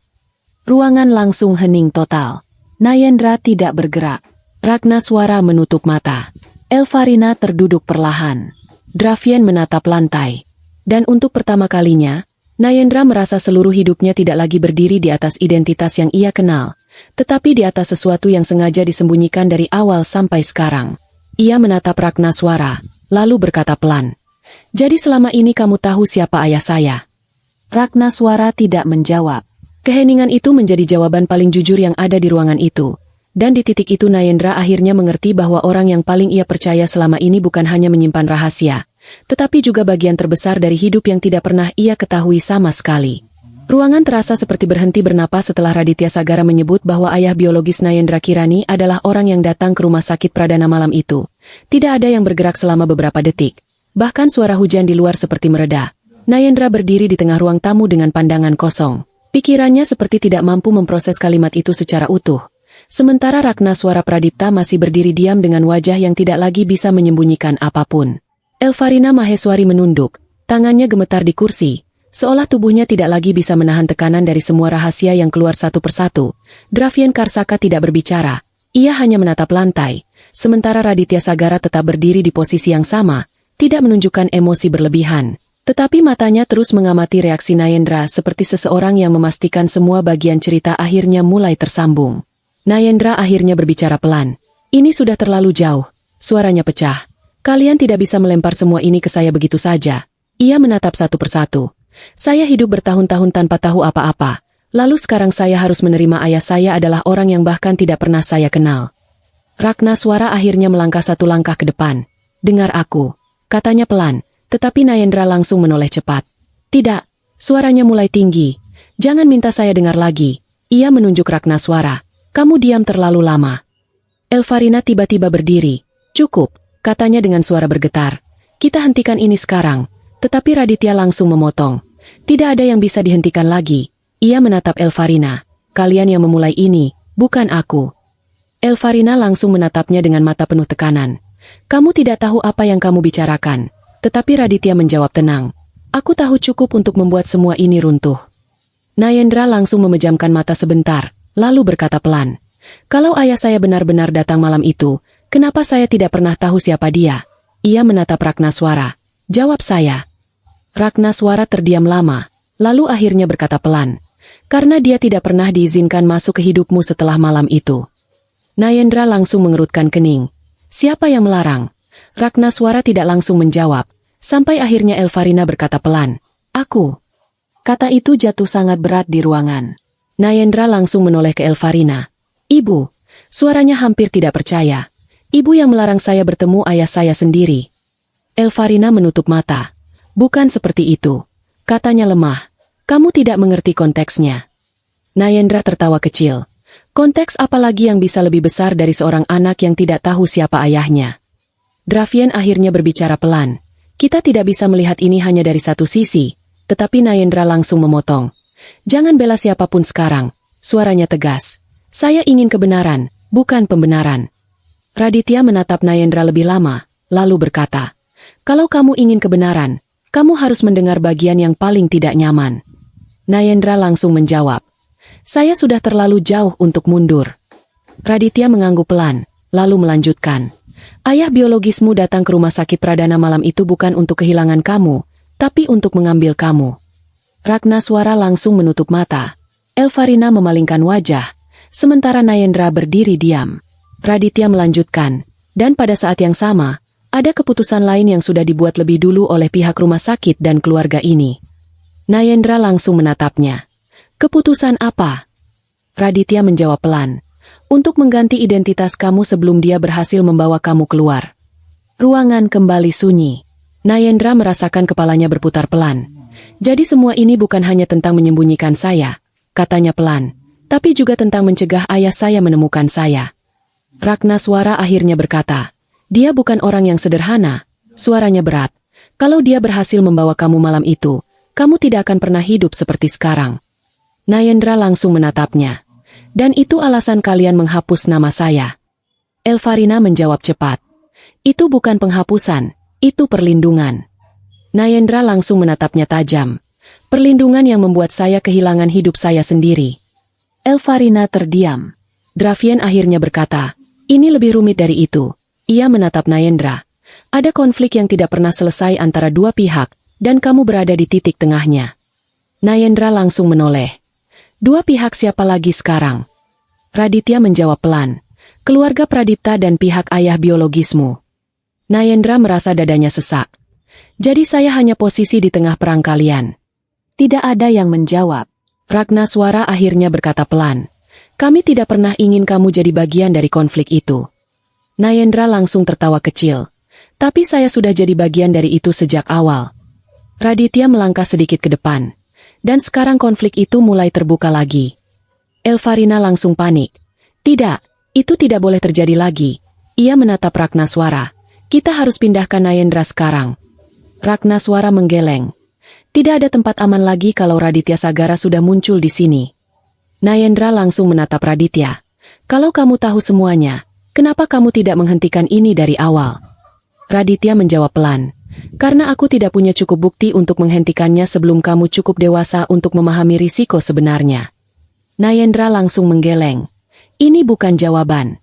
Ruangan langsung hening total. Nayendra tidak bergerak. Ratnaswara menutup mata. Elvarina terduduk perlahan. Dravian menatap lantai. Dan untuk pertama kalinya, Nayendra merasa seluruh hidupnya tidak lagi berdiri di atas identitas yang ia kenal, tetapi di atas sesuatu yang sengaja disembunyikan dari awal sampai sekarang. Ia menatap Ratnaswara, lalu berkata pelan, "Jadi selama ini kamu tahu siapa ayah saya?" Ratnaswara tidak menjawab. Keheningan itu menjadi jawaban paling jujur yang ada di ruangan itu. Dan di titik itu Nayendra akhirnya mengerti bahwa orang yang paling ia percaya selama ini bukan hanya menyimpan rahasia, tetapi juga bagian terbesar dari hidup yang tidak pernah ia ketahui sama sekali. Ruangan terasa seperti berhenti bernapas setelah Raditya Sagara menyebut bahwa ayah biologis Nayendra Kirani adalah orang yang datang ke rumah sakit Pradana malam itu. Tidak ada yang bergerak selama beberapa detik. Bahkan suara hujan di luar seperti mereda. Nayendra berdiri di tengah ruang tamu dengan pandangan kosong. Pikirannya seperti tidak mampu memproses kalimat itu secara utuh. Sementara Ratnaswara Pradipta masih berdiri diam dengan wajah yang tidak lagi bisa menyembunyikan apapun. Elvarina Maheswari menunduk, tangannya gemetar di kursi, seolah tubuhnya tidak lagi bisa menahan tekanan dari semua rahasia yang keluar satu persatu. Dravian Karsaka tidak berbicara, ia hanya menatap lantai, sementara Raditya Sagara tetap berdiri di posisi yang sama, tidak menunjukkan emosi berlebihan. Tetapi matanya terus mengamati reaksi Nayendra seperti seseorang yang memastikan semua bagian cerita akhirnya mulai tersambung. Nayendra akhirnya berbicara pelan. "Ini sudah terlalu jauh." Suaranya pecah. "Kalian tidak bisa melempar semua ini ke saya begitu saja." Ia menatap satu persatu. "Saya hidup bertahun-tahun tanpa tahu apa-apa. Lalu sekarang saya harus menerima ayah saya adalah orang yang bahkan tidak pernah saya kenal." Ratnaswara akhirnya melangkah satu langkah ke depan. "Dengar aku," katanya pelan, tetapi Nayendra langsung menoleh cepat. "Tidak." Suaranya mulai tinggi. "Jangan minta saya dengar lagi." Ia menunjuk Ratnaswara. "Kamu diam terlalu lama." Elvarina tiba-tiba berdiri. "Cukup," katanya dengan suara bergetar. "Kita hentikan ini sekarang." Tetapi Raditya langsung memotong. "Tidak ada yang bisa dihentikan lagi." Ia menatap Elvarina. "Kalian yang memulai ini, bukan aku." Elvarina langsung menatapnya dengan mata penuh tekanan. "Kamu tidak tahu apa yang kamu bicarakan." Tetapi Raditya menjawab tenang. "Aku tahu cukup untuk membuat semua ini runtuh." Nayendra langsung memejamkan mata sebentar, lalu berkata pelan, "Kalau ayah saya benar-benar datang malam itu, kenapa saya tidak pernah tahu siapa dia?" Ia menatap Ratnaswara. "Jawab saya." Ratnaswara terdiam lama, lalu akhirnya berkata pelan, "Karena dia tidak pernah diizinkan masuk ke hidupmu setelah malam itu." Nayendra langsung mengerutkan kening. "Siapa yang melarang?" Ratnaswara tidak langsung menjawab, sampai akhirnya Elvarina berkata pelan, "Aku." Kata itu jatuh sangat berat di ruangan. Nayendra langsung menoleh ke Elvarina. "Ibu." Suaranya hampir tidak percaya. Ibu yang melarang saya bertemu ayah saya sendiri. Elvarina menutup mata. Bukan seperti itu, katanya lemah. Kamu tidak mengerti konteksnya. Nayendra tertawa kecil. Konteks apa lagi yang bisa lebih besar dari seorang anak yang tidak tahu siapa ayahnya? Dravian akhirnya berbicara pelan. Kita tidak bisa melihat ini hanya dari satu sisi, tetapi Nayendra langsung memotong. Jangan bela siapapun sekarang, suaranya tegas. Saya ingin kebenaran, bukan pembenaran. Raditya menatap Nayendra lebih lama, lalu berkata, kalau kamu ingin kebenaran, kamu harus mendengar bagian yang paling tidak nyaman. Nayendra langsung menjawab, saya sudah terlalu jauh untuk mundur. Raditya mengangguk pelan, lalu melanjutkan. Ayah biologismu datang ke rumah sakit Pradana malam itu bukan untuk kehilangan kamu, tapi untuk mengambil kamu. Ragnaswara langsung menutup mata. Elvarina memalingkan wajah, sementara Nayendra berdiri diam. Raditya melanjutkan, dan pada saat yang sama, ada keputusan lain yang sudah dibuat lebih dulu oleh pihak rumah sakit dan keluarga ini. Nayendra langsung menatapnya. Keputusan apa? Raditya menjawab pelan. Untuk mengganti identitas kamu sebelum dia berhasil membawa kamu keluar. Ruangan kembali sunyi. Nayendra merasakan kepalanya berputar pelan. Jadi semua ini bukan hanya tentang menyembunyikan saya, katanya pelan, tapi juga tentang mencegah ayah saya menemukan saya. Ragnaswara akhirnya berkata, dia bukan orang yang sederhana, suaranya berat. Kalau dia berhasil membawa kamu malam itu, kamu tidak akan pernah hidup seperti sekarang. Nayendra langsung menatapnya. Dan itu alasan kalian menghapus nama saya. Elvarina menjawab cepat. Itu bukan penghapusan, itu perlindungan. Nayendra langsung menatapnya tajam. Perlindungan yang membuat saya kehilangan hidup saya sendiri. Elvarina terdiam. Dravian akhirnya berkata, ini lebih rumit dari itu. Ia menatap Nayendra. Ada konflik yang tidak pernah selesai antara dua pihak, dan kamu berada di titik tengahnya. Nayendra langsung menoleh. Dua pihak siapa lagi sekarang? Raditya menjawab pelan. Keluarga Pradipta dan pihak ayah biologismu. Nayendra merasa dadanya sesak. Jadi saya hanya posisi di tengah perang kalian. Tidak ada yang menjawab. Ragnaswara akhirnya berkata pelan. Kami tidak pernah ingin kamu jadi bagian dari konflik itu. Nayendra langsung tertawa kecil. Tapi saya sudah jadi bagian dari itu sejak awal. Raditya melangkah sedikit ke depan. Dan sekarang konflik itu mulai terbuka lagi. Elvarina langsung panik. Tidak, itu tidak boleh terjadi lagi. Ia menatap Ragnaswara. Kita harus pindahkan Nayendra sekarang. Ragnaswara menggeleng. Tidak ada tempat aman lagi kalau Raditya Sagara sudah muncul di sini. Nayendra langsung menatap Raditya. Kalau kamu tahu semuanya, kenapa kamu tidak menghentikan ini dari awal? Raditya menjawab pelan. Karena aku tidak punya cukup bukti untuk menghentikannya sebelum kamu cukup dewasa untuk memahami risiko sebenarnya. Nayendra langsung menggeleng. Ini bukan jawaban.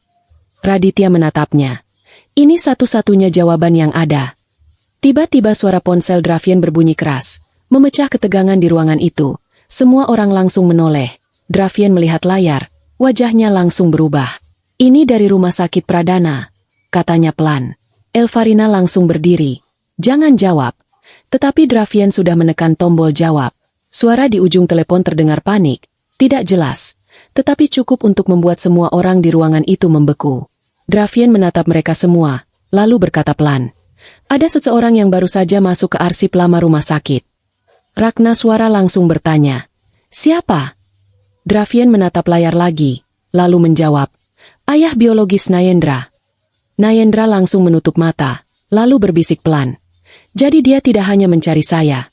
Raditya menatapnya. Ini satu-satunya jawaban yang ada. Tiba-tiba suara ponsel Dravian berbunyi keras, memecah ketegangan di ruangan itu. Semua orang langsung menoleh. Dravian melihat layar, wajahnya langsung berubah. Ini dari rumah sakit Pradana, katanya pelan. Elvarina langsung berdiri. Jangan jawab. Tetapi Dravian sudah menekan tombol jawab. Suara di ujung telepon terdengar panik. Tidak jelas. Tetapi cukup untuk membuat semua orang di ruangan itu membeku. Dravian menatap mereka semua, lalu berkata pelan. Ada seseorang yang baru saja masuk ke arsip lama rumah sakit. Ragnaswara langsung bertanya. Siapa? Dravian menatap layar lagi, lalu menjawab. Ayah biologis Nayendra. Nayendra langsung menutup mata, lalu berbisik pelan. Jadi dia tidak hanya mencari saya.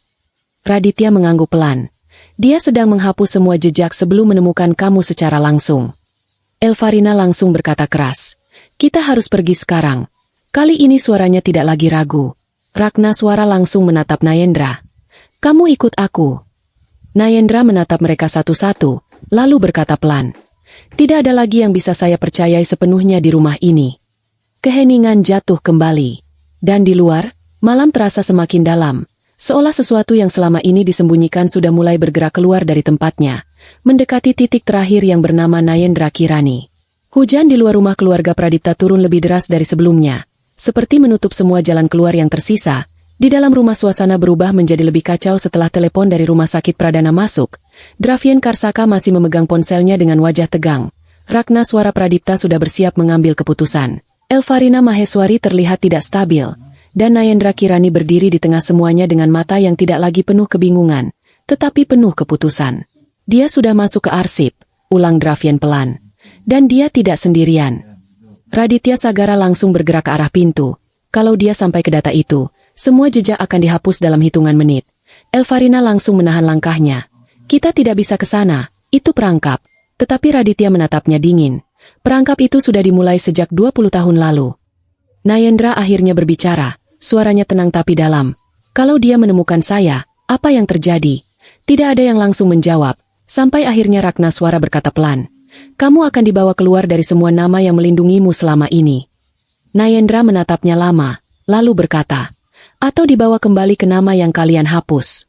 Raditya mengangguk pelan. Dia sedang menghapus semua jejak sebelum menemukan kamu secara langsung. Elvarina langsung berkata keras. Kita harus pergi sekarang. Kali ini suaranya tidak lagi ragu. Ragnaswara langsung menatap Nayendra. Kamu ikut aku. Nayendra menatap mereka satu-satu, lalu berkata pelan. Tidak ada lagi yang bisa saya percayai sepenuhnya di rumah ini. Keheningan jatuh kembali. Dan di luar, malam terasa semakin dalam, seolah sesuatu yang selama ini disembunyikan sudah mulai bergerak keluar dari tempatnya, mendekati titik terakhir yang bernama Nayendra Kirani. Hujan di luar rumah keluarga Pradipta turun lebih deras dari sebelumnya, seperti menutup semua jalan keluar yang tersisa. Di dalam rumah suasana berubah menjadi lebih kacau setelah telepon dari rumah sakit Pradana masuk. Dravian Karsaka masih memegang ponselnya dengan wajah tegang. Ragnaswara Pradipta sudah bersiap mengambil keputusan. Elvarina Maheswari terlihat tidak stabil, dan Nayendra Kirani berdiri di tengah semuanya dengan mata yang tidak lagi penuh kebingungan, tetapi penuh keputusan. Dia sudah masuk ke arsip, ulang Dravian pelan. Dan dia tidak sendirian. Raditya Sagara langsung bergerak ke arah pintu. Kalau dia sampai ke data itu, semua jejak akan dihapus dalam hitungan menit. Elvarina langsung menahan langkahnya. Kita tidak bisa ke sana, itu perangkap. Tetapi Raditya menatapnya dingin. Perangkap itu sudah dimulai sejak 20 tahun lalu. Nayendra akhirnya berbicara, suaranya tenang tapi dalam. Kalau dia menemukan saya, apa yang terjadi? Tidak ada yang langsung menjawab, sampai akhirnya Ragnaswara berkata pelan. Kamu akan dibawa keluar dari semua nama yang melindungimu selama ini. Nayendra menatapnya lama, lalu berkata, atau dibawa kembali ke nama yang kalian hapus.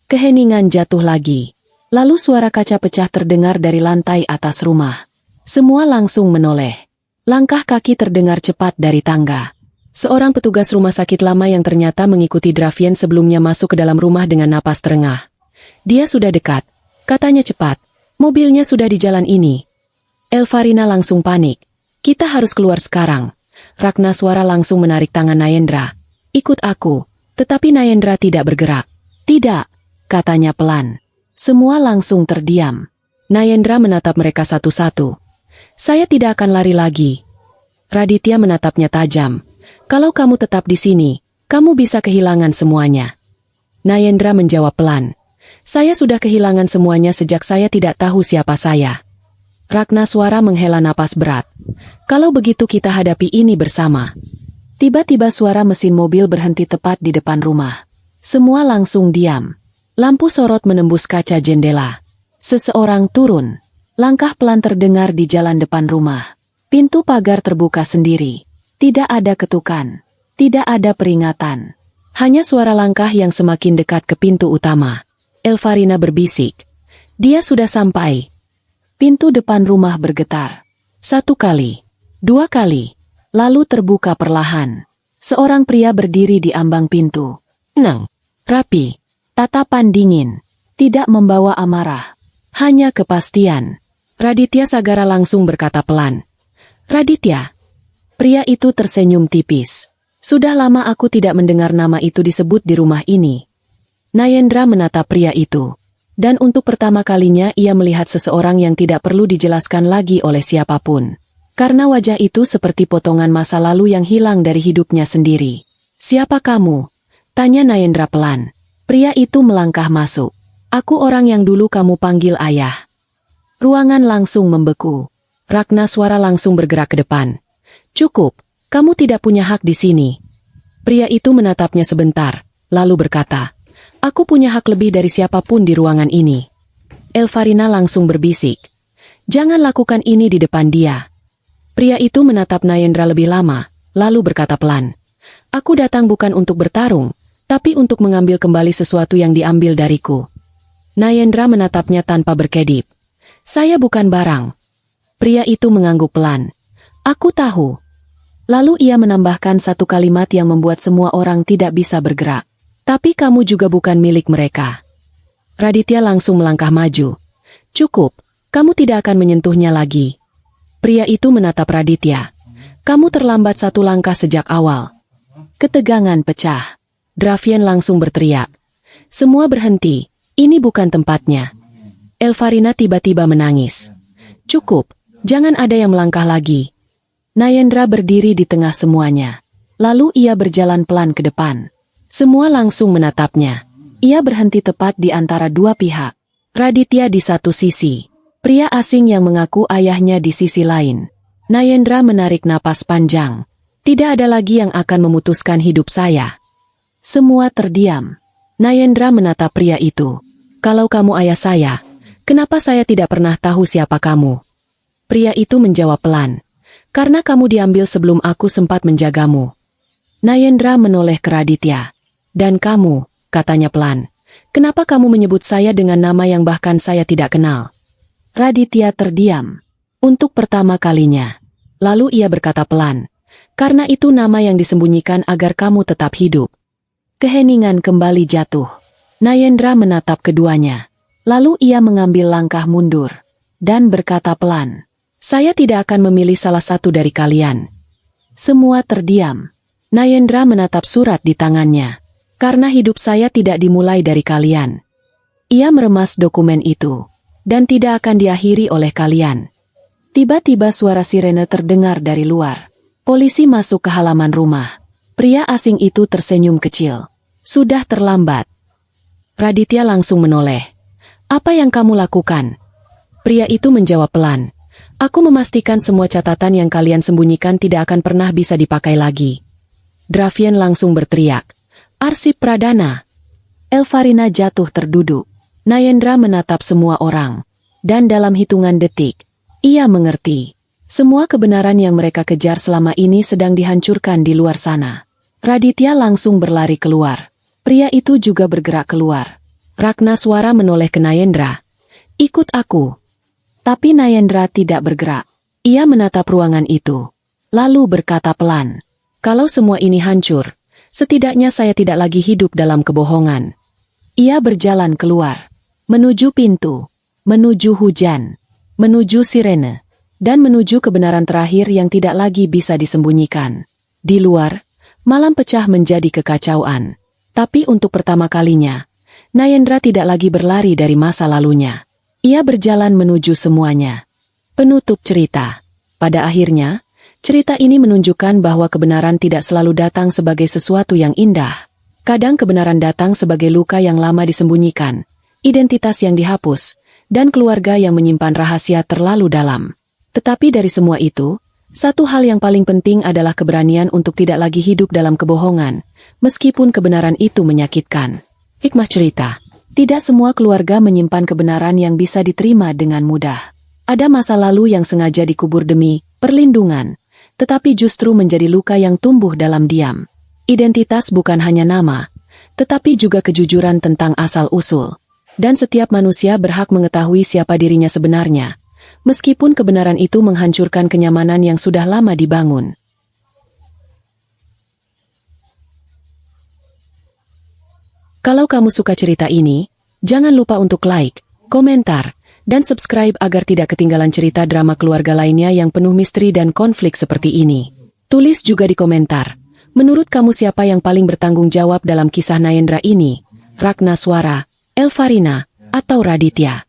Keheningan jatuh lagi. Lalu suara kaca pecah terdengar dari lantai atas rumah. Semua langsung menoleh. Langkah kaki terdengar cepat dari tangga. Seorang petugas rumah sakit lama yang ternyata mengikuti Dravian sebelumnya masuk ke dalam rumah dengan napas terengah. Dia sudah dekat. Katanya cepat. Mobilnya sudah di jalan ini. Elvarina langsung panik. Kita harus keluar sekarang. Ragnaswara langsung menarik tangan Nayendra. Ikut aku. Tetapi Nayendra tidak bergerak. Tidak, katanya pelan. Semua langsung terdiam. Nayendra menatap mereka satu-satu. Saya tidak akan lari lagi. Raditya menatapnya tajam. Kalau kamu tetap di sini, kamu bisa kehilangan semuanya. Nayendra menjawab pelan. Saya sudah kehilangan semuanya sejak saya tidak tahu siapa saya. Ragnaswara menghela napas berat. Kalau begitu kita hadapi ini bersama. Tiba-tiba suara mesin mobil berhenti tepat di depan rumah. Semua langsung diam. Lampu sorot menembus kaca jendela. Seseorang turun. Langkah pelan terdengar di jalan depan rumah. Pintu pagar terbuka sendiri. Tidak ada ketukan. Tidak ada peringatan. Hanya suara langkah yang semakin dekat ke pintu utama. Elvarina berbisik. Dia sudah sampai. Pintu depan rumah bergetar. 1 kali. 2 kali. Lalu terbuka perlahan. Seorang pria berdiri di ambang pintu. Tenang. Rapi. Tatapan dingin. Tidak membawa amarah. Hanya kepastian. Raditya Sagara langsung berkata pelan. Raditya. Pria itu tersenyum tipis. Sudah lama aku tidak mendengar nama itu disebut di rumah ini. Nayendra menatap pria itu. Dan untuk pertama kalinya ia melihat seseorang yang tidak perlu dijelaskan lagi oleh siapapun. Karena wajah itu seperti potongan masa lalu yang hilang dari hidupnya sendiri. Siapa kamu? Tanya Nayendra pelan. Pria itu melangkah masuk. Aku orang yang dulu kamu panggil ayah. Ruangan langsung membeku. Ragnaswara langsung bergerak ke depan. Cukup, kamu tidak punya hak di sini. Pria itu menatapnya sebentar, lalu berkata, aku punya hak lebih dari siapapun di ruangan ini. Elvarina langsung berbisik. Jangan lakukan ini di depan dia. Pria itu menatap Nayendra lebih lama, lalu berkata pelan. Aku datang bukan untuk bertarung, tapi untuk mengambil kembali sesuatu yang diambil dariku. Nayendra menatapnya tanpa berkedip. Saya bukan barang. Pria itu mengangguk pelan. Aku tahu. Lalu ia menambahkan satu kalimat yang membuat semua orang tidak bisa bergerak. Tapi kamu juga bukan milik mereka. Raditya langsung melangkah maju. Cukup, kamu tidak akan menyentuhnya lagi. Pria itu menatap Raditya. Kamu terlambat 1 langkah sejak awal. Ketegangan pecah. Dravian langsung berteriak. Semua berhenti, ini bukan tempatnya. Elvarina tiba-tiba menangis. Cukup, jangan ada yang melangkah lagi. Nayendra berdiri di tengah semuanya. Lalu ia berjalan pelan ke depan. Semua langsung menatapnya. Ia berhenti tepat di antara 2 pihak. Raditya di satu sisi. Pria asing yang mengaku ayahnya di sisi lain. Nayendra menarik napas panjang. Tidak ada lagi yang akan memutuskan hidup saya. Semua terdiam. Nayendra menatap pria itu. Kalau kamu ayah saya, kenapa saya tidak pernah tahu siapa kamu? Pria itu menjawab pelan. Karena kamu diambil sebelum aku sempat menjagamu. Nayendra menoleh ke Raditya. Dan kamu, katanya pelan. Kenapa kamu menyebut saya dengan nama yang bahkan saya tidak kenal? Raditya terdiam. Untuk pertama kalinya. Lalu ia berkata pelan. Karena itu nama yang disembunyikan agar kamu tetap hidup. Keheningan kembali jatuh. Nayendra menatap keduanya. Lalu ia mengambil langkah mundur. Dan berkata pelan. Saya tidak akan memilih salah satu dari kalian. Semua terdiam. Nayendra menatap surat di tangannya. Karena hidup saya tidak dimulai dari kalian. Ia meremas dokumen itu. Dan tidak akan diakhiri oleh kalian. Tiba-tiba suara sirene terdengar dari luar. Polisi masuk ke halaman rumah. Pria asing itu tersenyum kecil. Sudah terlambat. Raditya langsung menoleh. Apa yang kamu lakukan? Pria itu menjawab pelan. Aku memastikan semua catatan yang kalian sembunyikan tidak akan pernah bisa dipakai lagi. Dravian langsung berteriak. Arsip Pradana. Elvarina jatuh terduduk. Nayendra menatap semua orang. Dan dalam hitungan detik, ia mengerti. Semua kebenaran yang mereka kejar selama ini sedang dihancurkan di luar sana. Raditya langsung berlari keluar. Pria itu juga bergerak keluar. Ragnaswara menoleh ke Nayendra. Ikut aku. Tapi Nayendra tidak bergerak. Ia menatap ruangan itu. Lalu berkata pelan. Kalau semua ini hancur, setidaknya saya tidak lagi hidup dalam kebohongan. Ia berjalan keluar. Menuju pintu. Menuju hujan. Menuju sirene. Dan menuju kebenaran terakhir yang tidak lagi bisa disembunyikan. Di luar, malam pecah menjadi kekacauan. Tapi untuk pertama kalinya, Nayendra tidak lagi berlari dari masa lalunya. Ia berjalan menuju semuanya. Penutup cerita. Pada akhirnya, cerita ini menunjukkan bahwa kebenaran tidak selalu datang sebagai sesuatu yang indah. Kadang kebenaran datang sebagai luka yang lama disembunyikan, identitas yang dihapus, dan keluarga yang menyimpan rahasia terlalu dalam. Tetapi dari semua itu, satu hal yang paling penting adalah keberanian untuk tidak lagi hidup dalam kebohongan, meskipun kebenaran itu menyakitkan. Hikmah cerita. Tidak semua keluarga menyimpan kebenaran yang bisa diterima dengan mudah. Ada masa lalu yang sengaja dikubur demi perlindungan, tetapi justru menjadi luka yang tumbuh dalam diam. Identitas bukan hanya nama, tetapi juga kejujuran tentang asal-usul. Dan setiap manusia berhak mengetahui siapa dirinya sebenarnya. Meskipun kebenaran itu menghancurkan kenyamanan yang sudah lama dibangun. Kalau kamu suka cerita ini, jangan lupa untuk like, komentar, dan subscribe agar tidak ketinggalan cerita drama keluarga lainnya yang penuh misteri dan konflik seperti ini. Tulis juga di komentar, menurut kamu siapa yang paling bertanggung jawab dalam kisah Nayendra ini? Ragnaswara, Elvarina, atau Raditya?